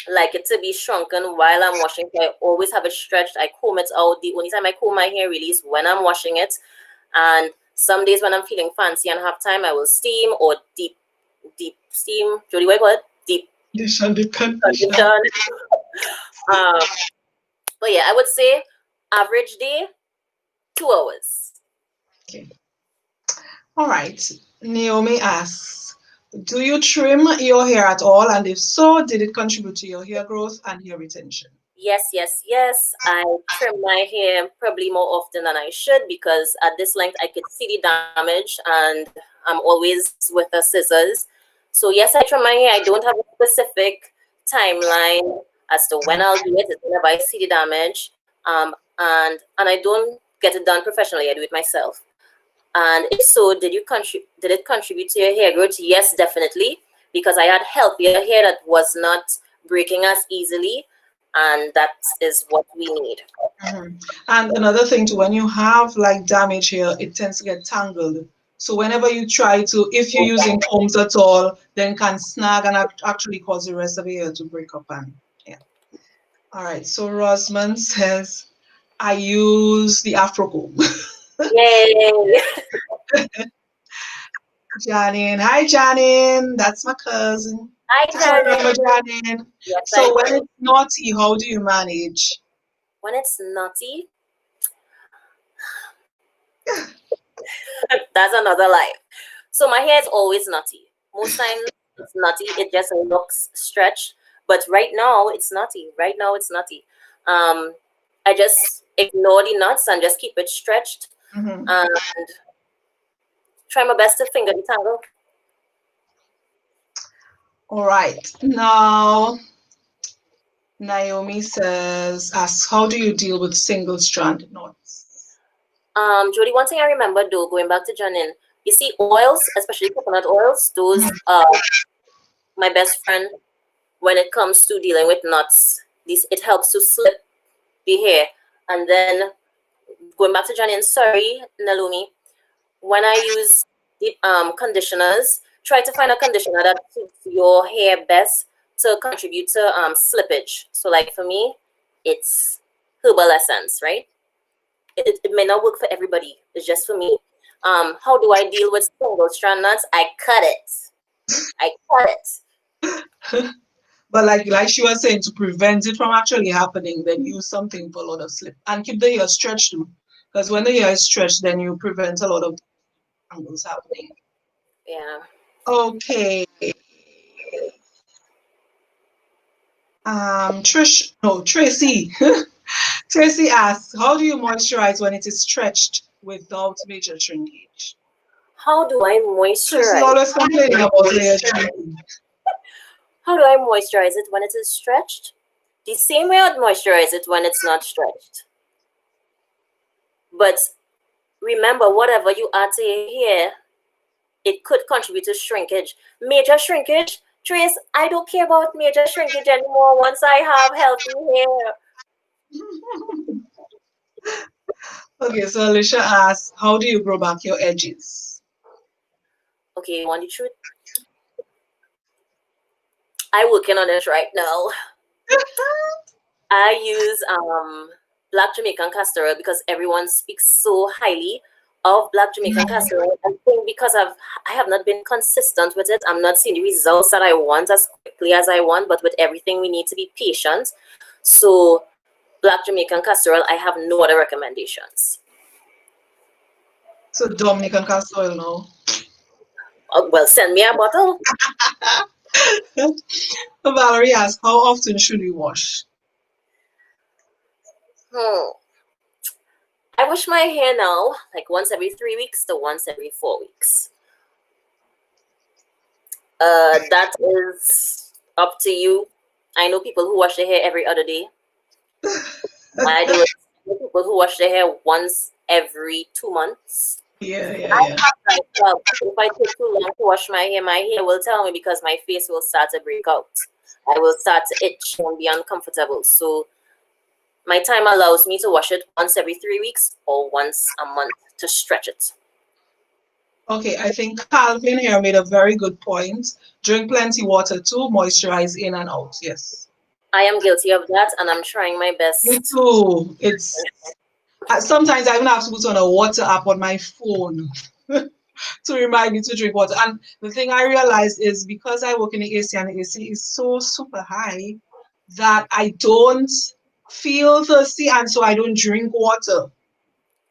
like it to be shrunken while I'm washing. So I always have it stretched. I comb it out. The only time I comb my hair really is when I'm washing it. And some days when I'm feeling fancy and have time, I will steam or deep steam. Jody, what do you call it? Deep condition. But yeah, I would say average day, 2 hours. Okay. All right. Naomi asks, do you trim your hair at all? And if so, did it contribute to your hair growth and hair retention? Yes. I trim my hair probably more often than I should, because at this length I could see the damage and I'm always with the scissors. So yes, I trim my hair. I don't have a specific timeline as to when I'll do it. It's whenever I see the damage. And I don't get it done professionally. I do it myself. And if so, did it contribute to your hair growth? Yes, definitely, because I had healthier hair that was not breaking as easily, and that is what we need. Mm-hmm. And another thing too, when you have like damage hair, it tends to get tangled. So whenever you try to, if you're using combs at all, then can snag and actually cause the rest of the hair to break up. And yeah. All right. So Rosman says, I use the Afro comb. Yay! Janine. Hi, Janine. That's my cousin. Hi, Janet. Janine. Yes, So when it's naughty, how do you manage? When it's naughty, that's another life. So my hair is always naughty. Most times it's naughty. It just looks stretched. But right now it's naughty. I just ignore the knots and just keep it stretched. Mm-hmm. And try my best to finger detangle. All right. Now, Naomi asks, how do you deal with single strand knots? Jody, one thing I remember though, going back to Janine, you see oils, especially coconut oils, those my best friend when it comes to dealing with knots. It helps to slip the hair. And then going back to Janine, sorry, Nalumi, when I use the conditioners, try to find a conditioner that suits your hair best to contribute to slippage. So like for me, it's herbal essence, right? It may not work for everybody. It's just for me. How do I deal with single strand knots? I cut it. But like she was saying, to prevent it from actually happening, then use something for a lot of slip and keep the hair stretched too. Because when the hair is stretched, then you prevent a lot of tangles happening. Yeah. Okay. Tracy. Tracy asks, how do you moisturize when it is stretched without major shrinkage? How do I moisturize? Tracy's always complaining about hair shrinking. How do I moisturize it when it is stretched? The same way I'd moisturize it when it's not stretched. But remember, whatever you add to your hair, it could contribute to shrinkage. Major shrinkage, Trace, I don't care about major shrinkage anymore once I have healthy hair. Okay, so Alicia asks, how do you grow back your edges? Okay, you want the truth? I'm working on it right now. I use black Jamaican castor oil because everyone speaks so highly of black Jamaican castor oil. I think because I have not been consistent with it. I'm not seeing the results that I want as quickly as I want, but with everything we need to be patient. So black Jamaican castor oil, I have no other recommendations. So Dominican castor oil now. Well, send me a bottle. Valerie asks, how often should we wash? I wash my hair now like once every 3 weeks to once every 4 weeks. That is up to you. I know people who wash their hair every other day. I know people who wash their hair once every 2 months. Yeah. If I take too long to wash my hair will tell me because my face will start to break out. I will start to itch and be uncomfortable. So my time allows me to wash it once every 3 weeks or once a month to stretch it. Okay, I think Calvin here made a very good point. Drink plenty water too, moisturize in and out. Yes. I am guilty of that, and I'm trying my best. Me too. It's sometimes I even have to put on a water app on my phone to remind me to drink water. And the thing I realized is because I work in the AC and the AC is so super high that I don't feel thirsty and so I don't drink water.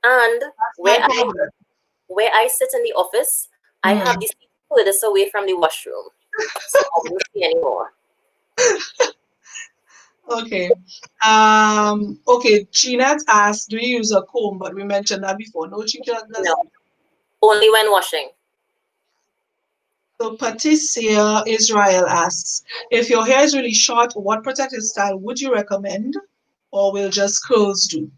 And where I sit in the office, I have this furthest away from the washroom, so I don't see anymore. Okay. Okay, Jeanette asked, do you use a comb? But we mentioned that before. No, she just doesn't. No, only when washing. So Patricia Israel asks, if your hair is really short, what protective style would you recommend? Or will just curls do?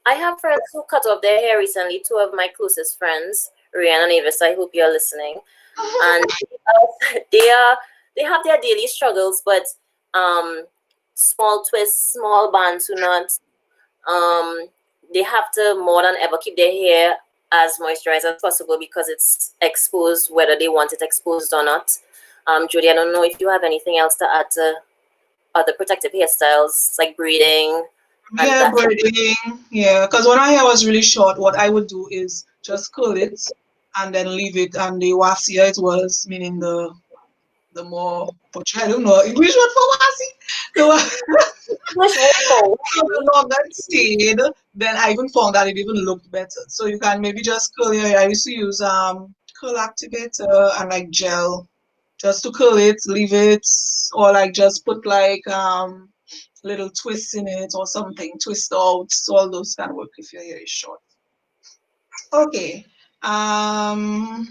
I have friends who cut off their hair recently, two of my closest friends, Rihanna and Avis, I hope you're listening. And they have their daily struggles, but small twists, small bands do not. They have to more than ever keep their hair as moisturized as possible because it's exposed whether they want it exposed or not. Judy, I don't know if you have anything else to add to other protective hairstyles like braiding. Yeah, braiding. Yeah, because when my hair was really short, what I would do is just curl it and then leave it. And the wasier it was, meaning the more, I don't know, English word for wasi? The longer it stayed, then I even found that it even looked better. So you can maybe just curl your hair. I used to use curl activator and like gel just to curl it, leave it, or like just put like little twists in it or something, twist out. So all those can work if your hair is short. Okay. Now,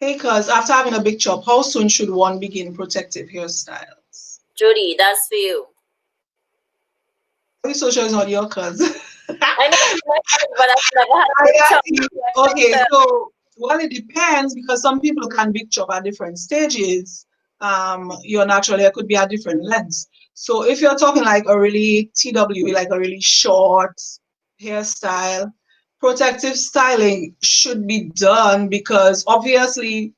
hey, cuz after having a big chop, how soon should one begin protective hairstyles? Judy, that's for you. Are you so sure it's not your cuz? I know, but I've never had a big chop. Okay, so well, it depends because some people can big chop at different stages. Your natural hair could be at different lengths. So if you're talking like a really TW, like a really short hairstyle, protective styling should be done because obviously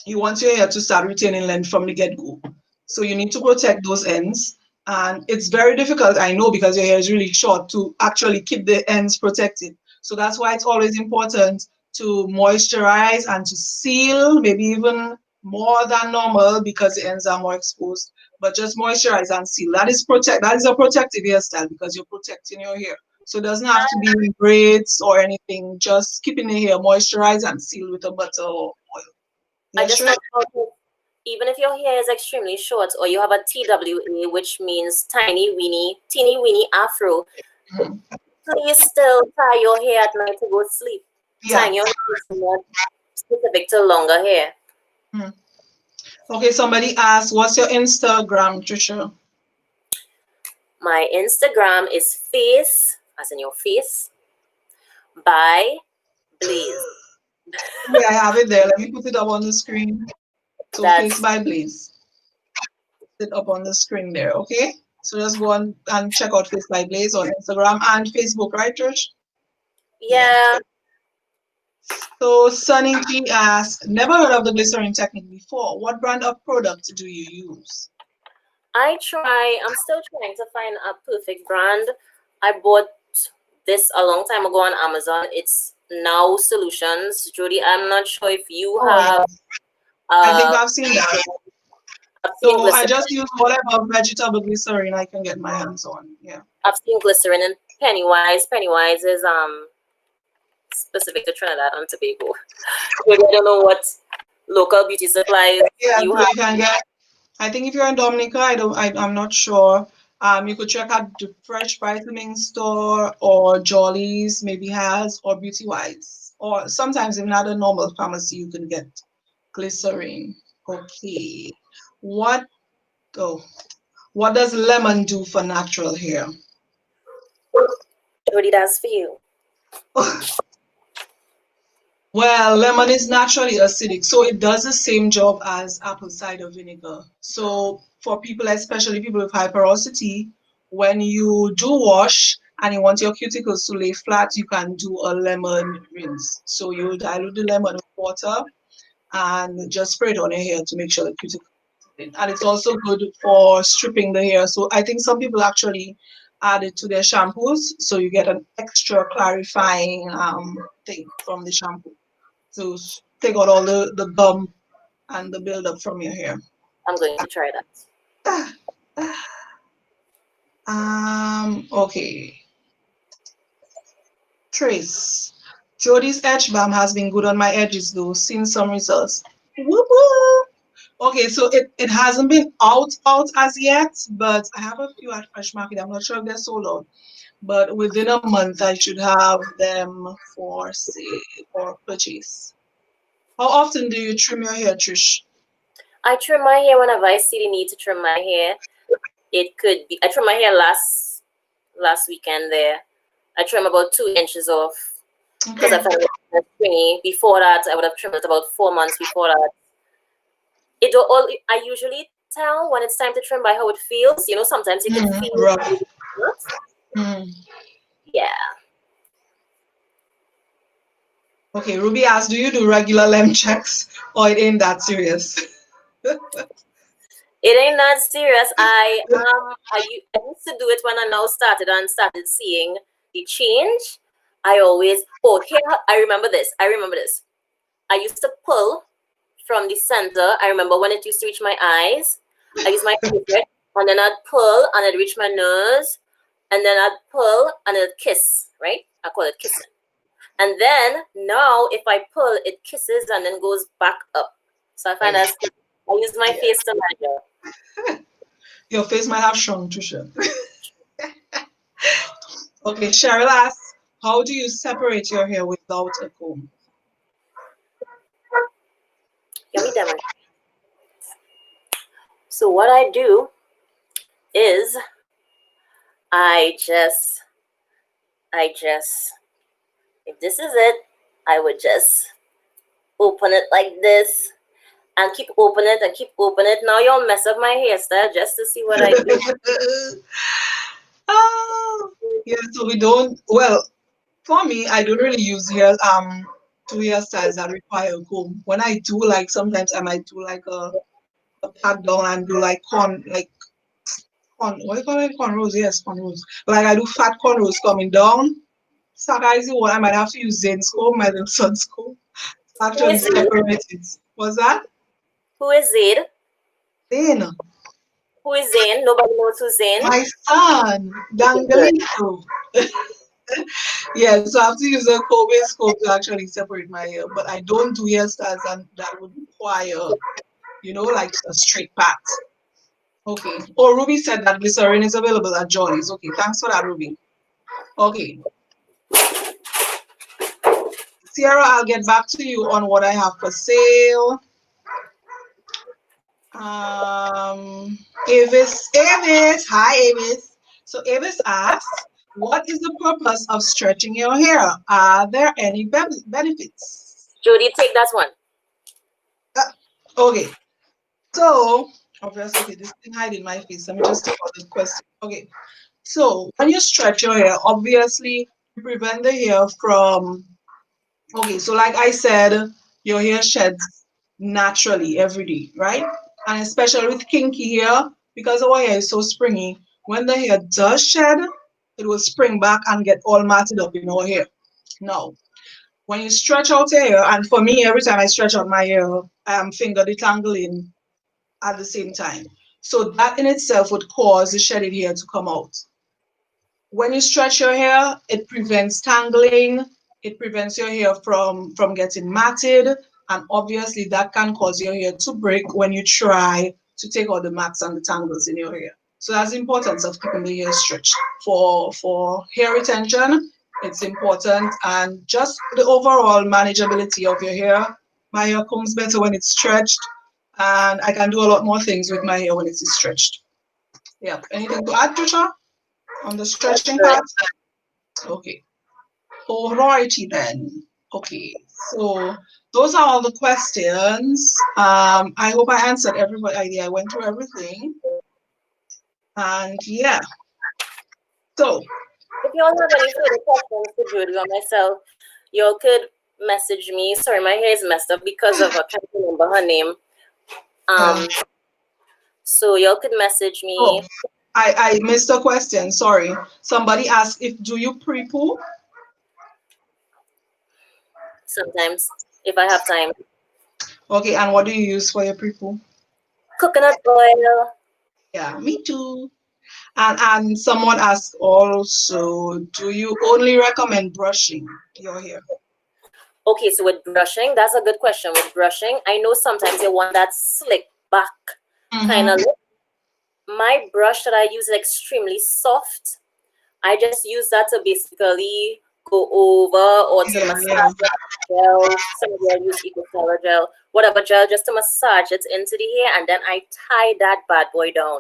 you want your hair to start retaining length from the get-go. So you need to protect those ends. And it's very difficult, I know, because your hair is really short to actually keep the ends protected. So that's why it's always important to moisturize and to seal, maybe even more than normal because the ends are more exposed. But just moisturize and seal. That is a protective hairstyle because you're protecting your hair. So it doesn't have to be braids or anything. Just keeping the hair moisturized and sealed with a butter or oil. I just thought, even if your hair is extremely short or you have a TWA, which means teeny weeny afro, please still tie your hair at night to go to sleep. Yeah. Tying your hair is not specific to longer hair. Okay, somebody asked, what's your Instagram, Tricia? My Instagram is face, as in your face, by Blaise. Yeah, I have it there. Let me put it up on the screen. So face by Blaise. Put it up on the screen there, okay? So just go on and check out Face by Blaise on Instagram and Facebook, right, Trish? Yeah. So Sunny G asks, never heard of the glycerin technique before. What brand of product do you use? I'm still trying to find a perfect brand. I bought this a long time ago on Amazon. It's Now Solutions. Jody, I'm not sure if you Oh have yes, I think I've seen that. I've seen So I glycerin. just use whatever vegetable glycerin I can get my hands on. Yeah. I've seen glycerin and Pennywise. Pennywise is specific to Trinidad and Tobago. Jody, I don't know what local beauty supplies Yeah, you so have. you can get. I think if you're in Dominica, I'm not sure. You could check out the Fresh Vitamin Store or Jolly's maybe has or Beauty Wise. Or sometimes even at a normal pharmacy you can get glycerin. Okay. What oh what does lemon do for natural hair? Jody, that's for you. Well, lemon is naturally acidic, so it does the same job as apple cider vinegar. So for people, especially people with hyperosity, when you do wash and you want your cuticles to lay flat, you can do a lemon rinse. So you dilute the lemon with water and just spray it on your hair to make sure the cuticle is clean. And it's also good for stripping the hair. So I think some people actually add it to their shampoos, so you get an extra clarifying thing from the shampoo to take out all the gum and the buildup from your hair. I'm going to try that. Okay. Trace. Jody's edge balm has been good on my edges though, seen some results. Woo-hoo! Okay, so it hasn't been out as yet, but I have a few at Fresh Market. I'm not sure if they're sold out, but within a month I should have them for sale or purchase. How often do you trim your hair, Trish? I trim my hair whenever I see the need to trim my hair. It could be I trimmed my hair last weekend there. I trim about 2 inches off because I Okay. found it stringy. Before that, I would have trimmed it about 4 months before that. It all I usually tell when it's time to trim by how it feels. Sometimes you can feel Rough. it. Mm. Yeah. Okay, Ruby asked, do you do regular lem checks or it ain't that serious? It ain't that serious. I used to do it when I now started seeing the change. Here I remember this. I used to pull from the center. I remember when it used to reach my eyes. I used my favorite, and then I'd pull and it'd reach my nose, and then I'd pull and it'd kiss, right? I call it kissing. And then now if I pull, it kisses and then goes back up. So I find I use my face to measure. Your face might have shrunk, Trisha. Okay, Cheryl asks, how do you separate your hair without a comb? Let me demonstrate. So what I do is I just, if this is it, I would just open it like this and keep opening it and keep opening it. Now you'll mess up my hairstyle just to see what I do. Oh, yeah, so we don't, well, for me, I don't really use two hairstyles that require a comb. When I do, like, sometimes I might do like a pat down and do like what do you call it? Cornrows, yes, cornrows. Like I do fat cornrows coming down. So guys, what I might have to use Zane's comb, my little son's comb, to Who actually is Zaid? separate it. What's that? Who is Zaid? Zane, Who is Zane? Nobody knows who's Zane. my son, Okay, good. Dangalito. Yeah, so I have to use a comb scope to actually separate my hair, but I don't do hairstyles and that would require, like a straight pat. Okay. Oh, Ruby said that glycerin is available at Johnny's. Okay, thanks for that, Ruby. Okay. Sierra, I'll get back to you on what I have for sale. Avis, hi Avis. So Avis asks, what is the purpose of stretching your hair? Are there any benefits? Jody, take that one. Okay, so obviously, okay, this thing hiding my face. Let me just take out this question. Okay, so when you stretch your hair, obviously you prevent the hair from Okay, so like I said, your hair sheds naturally every day, right? And especially with kinky hair, because our hair is so springy, when the hair does shed, it will spring back and get all matted up in our hair. Now, when you stretch out your hair, and for me, every time I stretch out my hair, I am finger detangling at the same time. So that in itself would cause the shedded hair to come out. When you stretch your hair, it prevents tangling, it prevents your hair from getting matted, and obviously that can cause your hair to break when you try to take out the mats and the tangles in your hair. So that's the importance of keeping the hair stretched. For hair retention, it's important, and just the overall manageability of your hair. My hair comes better when it's stretched, and I can do a lot more things with my hair when it is stretched. Yeah. Anything to add, Trisha, on the stretching part? Good. Okay. Alrighty then. Okay. So those are all the questions. I hope I answered everybody. I went through everything. And yeah. So If you all have any further questions for Judy or myself, you all could message me. Sorry, my hair is messed up because of I can't remember her name. yeah. So y'all could message Oh, me I missed a question. Sorry. Somebody asked if do you pre-poo? sometimes if I have time. Okay, and what do you use for your pre-poo? Coconut oil. Yeah, me too. And someone asked also, do you only recommend brushing your hair? Okay, so with brushing, that's a good question. With brushing, I know sometimes you want that slick back kind of Mm-hmm. look. My brush that I use is extremely soft. I just use that to basically go over or to Yeah, yeah. massage the gel. Some of you use eco gel, whatever gel, just to massage it into the hair, and then I tie that bad boy down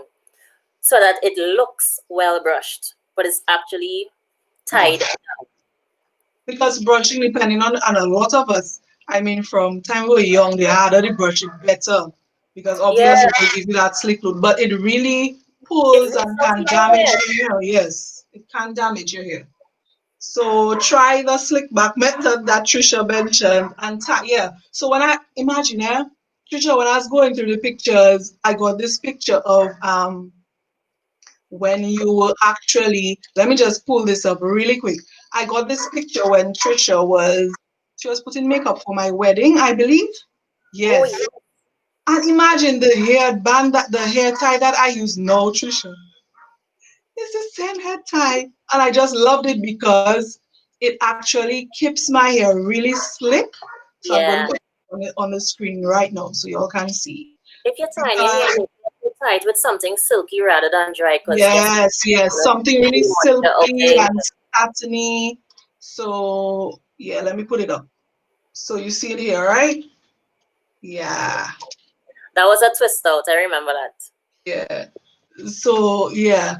so that it looks well brushed, but it's actually Oh. tied. Because brushing, depending on a lot of us, I mean, from time we were young, they harder the brush it better because Yeah, obviously it will give you that slick look, but it really it pulls really and helps can my damage hair. your hair. Yes, it can damage your hair. So try the slick back method that Trisha mentioned and yeah. So when I imagine, Trisha, when I was going through the pictures, I got this picture of when you will actually, let me just pull this up really quick. I got this picture when Trisha was she was putting makeup for my wedding, I believe. Oh, Yes. yeah. And imagine the hair band that the hair tie that I use now, Trisha. It's the same hair tie. And I just loved it because it actually keeps my hair really slick. So I'm going to Yeah. put it on the screen right now so y'all can see. If you're tying your hair, Because you tie it with something silky rather than dry, because guess what? yes, yes, something really Any moisture out silky there. and satiny. So yeah, let me put it up. So you see it here, right? Yeah, That was a twist out. I remember that. yeah. So yeah,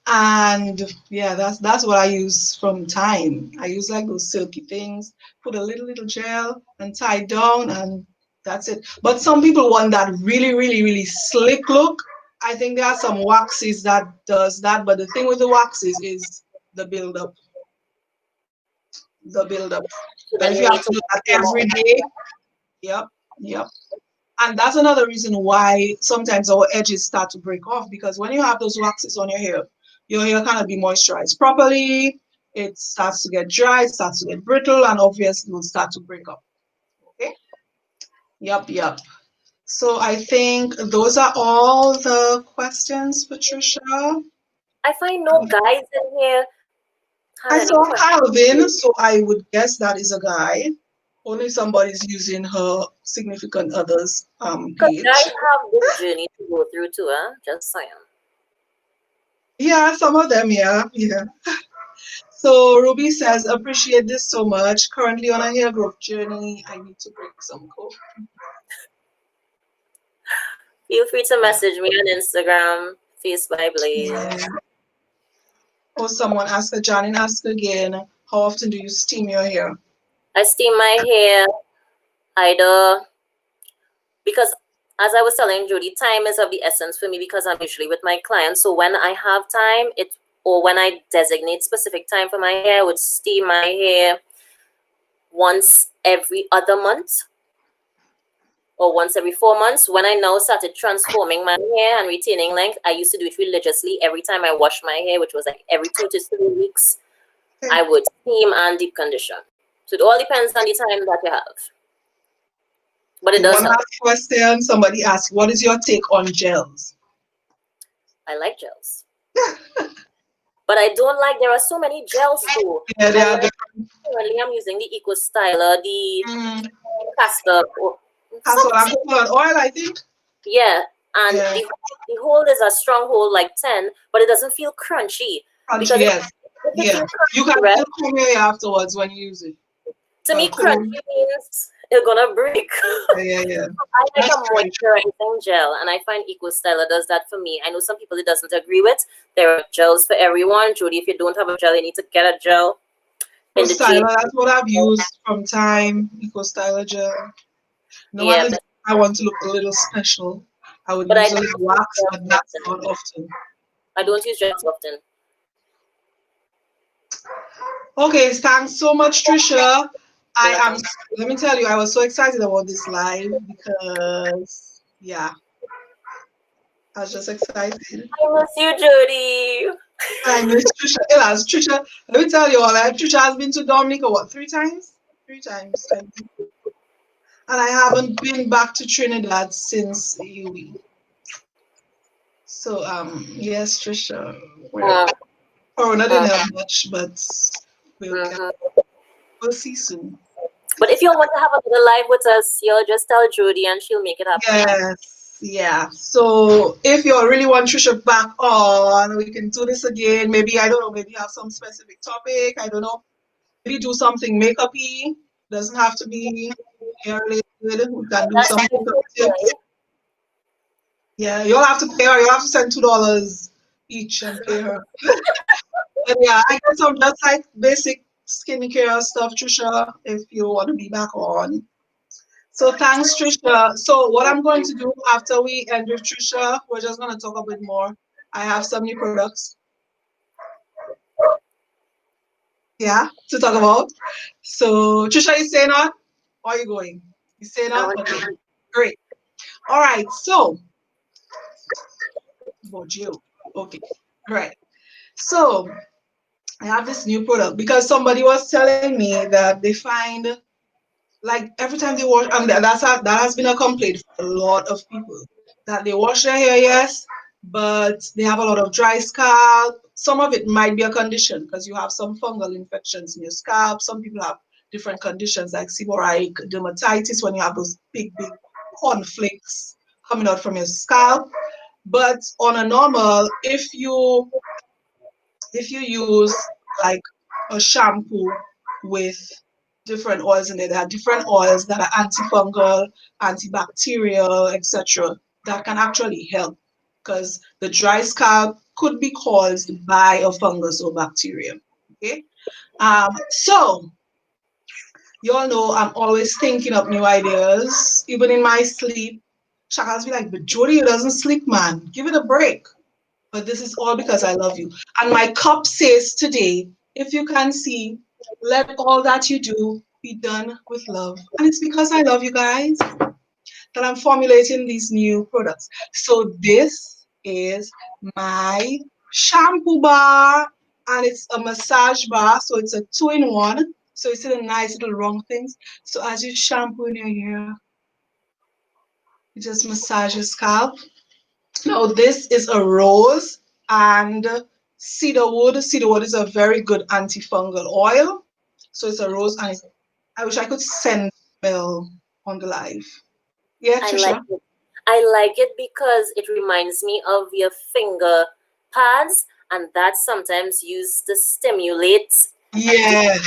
and yeah, that's what I use from time. I use like those silky things, put a little gel and tie it down, and that's it. But some people want that really slick look. I think there are some waxes that does that, but the thing with the waxes is the build up. The build up. So And then if you you have need to to do that warm every up. day, yep, yep. And that's another reason why sometimes our edges start to break off because when you have those waxes on your hair cannot be moisturized properly. It starts to get dry, it starts to get brittle, and obviously will start to break up. Okay. Yep, yep. So I think those are all the questions, Patricia. I find no guys in here have I any saw Calvin, questions. so I would guess that is a guy. Only somebody's using her significant other's Because page. guys have this journey to go through too, huh? Just saying. Yeah, some of them, yeah, yeah. So Ruby says, appreciate this so much. Currently on a hair growth journey. I need to break some code. Feel free to Yeah. message me on Instagram, Face by Yeah. Blaze. Or someone asked her, Janine asked again, how often do you steam your hair? I steam my hair either because, as I was telling Judy, time is of the essence for me because I'm usually with my clients. So when I have time, or when I designate specific time for my hair, I would steam my hair once every other month or once every 4 months. When I now started transforming my hair and retaining length, I used to do it religiously every time I wash my hair, which was like every 2 to 3 weeks. I would steam and deep condition. So it all depends on the time that you have. But it does One help. last question. Somebody asked, what is your take on gels? I like gels. But I don't like, there are so many gels though. Yeah, they are different. Currently, I'm using the Eco Styler, the castor. Castor and coconut oil, I think. Yeah, and the hold is a strong hold like 10, but it doesn't feel crunchy. Crunchy, yes. Yeah. You can right? still comb your hair afterwards when you use it. To me, crunchy means it's gonna break. Yeah. I like a moisturizing gel, and I find Eco Styler does that for me. I know some people it doesn't agree with. There are gels for everyone. Judy, if you don't have a gel, you need to get a gel. Eco Styler, that's what I've used from time. Eco Styler gel. Normally, I want to look a little special. I would use a little wax, but that's not often. I don't use gels often. Okay, thanks so much, Tricia. Let me tell you, I was so excited about this live because, yeah, I was just excited. I miss you, Jody. I miss Tricia. Tricia, let me tell you all, Tricia has been to Dominica, what, 3 times? 3 times, I think. And I haven't been back to Trinidad since UE. So, yes, Tricia, Corona didn't have much, but we'll see soon. But if you want to have another live with us, you'll just tell Jody and she'll make it happen. Yes, yeah. So if you really want Tricia back on, we can do this again. Maybe, I don't know, maybe have some specific topic. I don't know. Maybe do something makeup-y. Doesn't have to be hair related. We can do something tips. Yeah, you'll have to pay her. You'll have to send $2 each and pay her. But yeah, I got some just like basic skincare stuff, Tricia, if you want to be back on. So thanks, Tricia. So what I'm going to do after we end with Tricia, we're just going to talk a bit more. I have some new products. Yeah, to talk about. So Tricia, you staying on? Or are you going? You staying on? Okay, great. All right, so okay, all right. So I have this new product because somebody was telling me that they find like every time they wash, and that has been a complaint for a lot of people, that they wash their hair, yes, but they have a lot of dry scalp. Some of it might be a condition because you have some fungal infections in your scalp. Some people have different conditions like seborrheic dermatitis when you have those big cornflakes coming out from your scalp. But on a normal, if you use like a shampoo with different oils in there. There are different oils that are antifungal, antibacterial, etc. that can actually help because the dry scalp could be caused by a fungus or bacteria. Okay, so you all know I'm always thinking up new ideas, even in my sleep. Shaka's be like, but Jody, doesn't sleep, man. Give it a break. But this is all because I love you. And my cup says today, if you can see, let all that you do be done with love. And it's because I love you guys that I'm formulating these new products. So this is my shampoo bar, and it's a massage bar. So it's a 2-in-1. So it's in a nice little round things. So as you shampoo in your hair, you just massage your scalp. Now this is a rose and cedarwood. Cedarwood is a very good antifungal oil. So it's a rose, and I wish I could send the smell on the live. Yeah, Tricia? I like it because it reminds me of your finger pads, and that's sometimes used to stimulate. Yeah.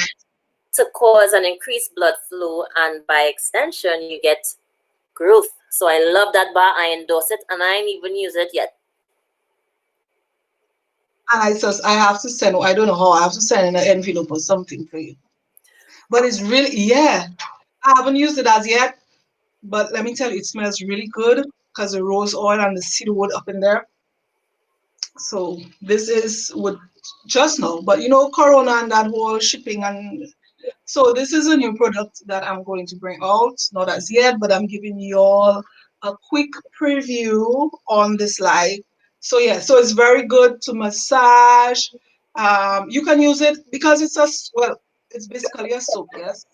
To cause an increased blood flow, and by extension, you get growth. So I love that bar. I endorse it, and I ain't even use it yet. And I have to send, I don't know how, I have to send in an envelope or something for you. But it's really, yeah, I haven't used it as yet, but let me tell you, it smells really good because the rose oil and the cedarwood up in there. So this is with just now, but you know, Corona and that whole shipping and So this is a new product that I'm going to bring out, not as yet, but I'm giving you all a quick preview on this live. So yeah, so it's very good to massage. You can use it because well, it's basically a soap, yes,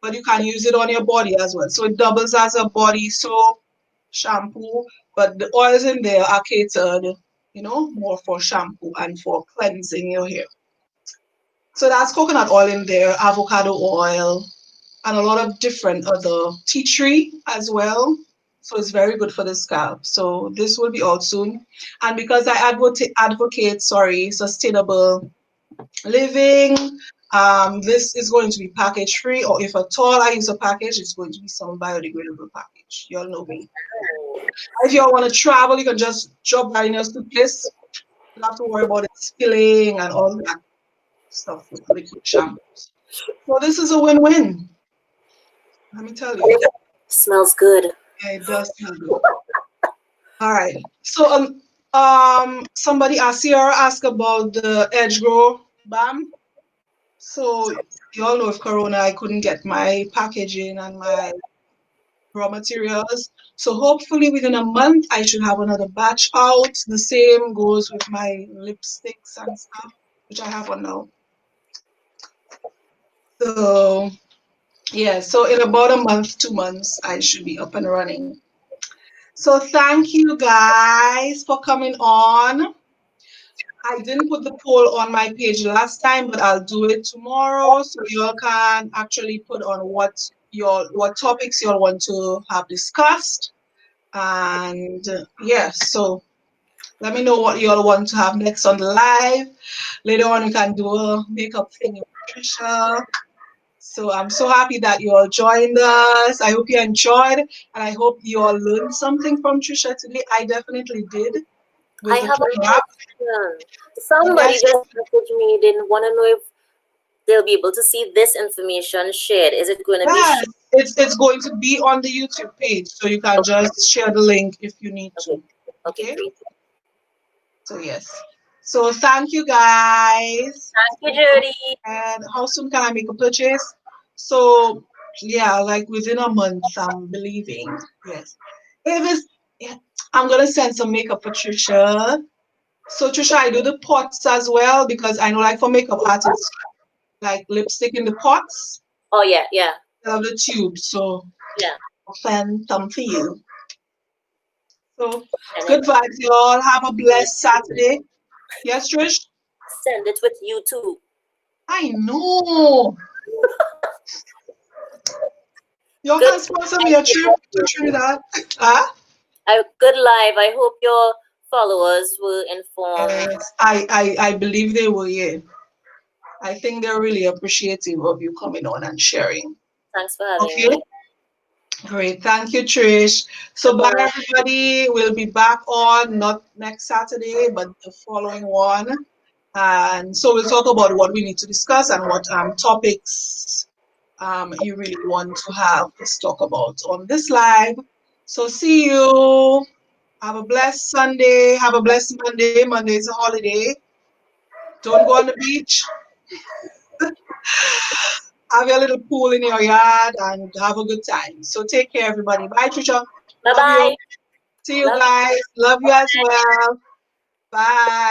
but you can use it on your body as well. So it doubles as a body soap, shampoo, but the oils in there are catered, more for shampoo and for cleansing your hair. So that's coconut oil in there, avocado oil, and a lot of different other tea tree as well. So it's very good for the scalp. So this will be out soon. And because I advocate, sustainable living, this is going to be package free, or if at all I use a package, it's going to be some biodegradable package. You all know me. If you all want to travel, you can just drop that in your suitcase. You don't have to worry about it spilling and all that stuff with liquid shampoos. So this is a win-win. Let me tell you. Smells good. Yeah, it does smell good. All right. So somebody asked about the edge grow balm. So you all know with Corona, I couldn't get my packaging and my raw materials. So hopefully within a month, I should have another batch out. The same goes with my lipsticks and stuff, which I have on now. So yeah, so in about a month, 2 months, I should be up and running. So thank you guys for coming on. I didn't put the poll on my page last time, but I'll do it tomorrow so y'all can actually put on what topics y'all want to have discussed. And yeah, so let me know what y'all want to have next on the live. Later on, we can do a makeup thing with Tricia. So I'm so happy that you all joined us. I hope you enjoyed, and I hope you all learned something from Tricia today. I definitely did I with the have a wrap. question. Somebody Yes, just messaged me. Didn't want to know if they'll be able to see this information shared. Is it going to be yes, shared? it's going to be on the YouTube page, so you can Okay, just share the link if you need okay, to. okay, Okay, great. so yes. So thank you guys. Thank you, Jody. And how soon can I make a purchase? So yeah, like within a month, I'm believing. Yes. If it's, yeah, I'm gonna send some makeup for Trisha. So Trisha, I do the pots as well because I know like for makeup artists, like lipstick in the pots, Oh yeah, yeah, I love the tube. So yeah. I'll send some for you. So Send good it. vibes, y'all. Have a blessed Saturday. Yes, Trish? Send it with you too. I know. Y'all Good can sponsor me a trip to Trinidad. Huh? good live. I hope your followers were informed. Yes, I believe they will, yeah. I think they're really appreciative of you coming on and sharing. Thanks for having Okay, me. great. Thank you, Trish. So bye Goodbye. everybody. We'll be back on not next Saturday, but the following one. And so we'll talk about what we need to discuss and what topics you really want to have us talk about on this live. So see you. Have a blessed Sunday. Have a blessed Monday. Monday is a holiday. Don't go on the beach. Have your little pool in your yard and have a good time. So take care, everybody. Bye, Trisha. Bye Love you. bye. See you Love you. guys. Love you as well. Bye.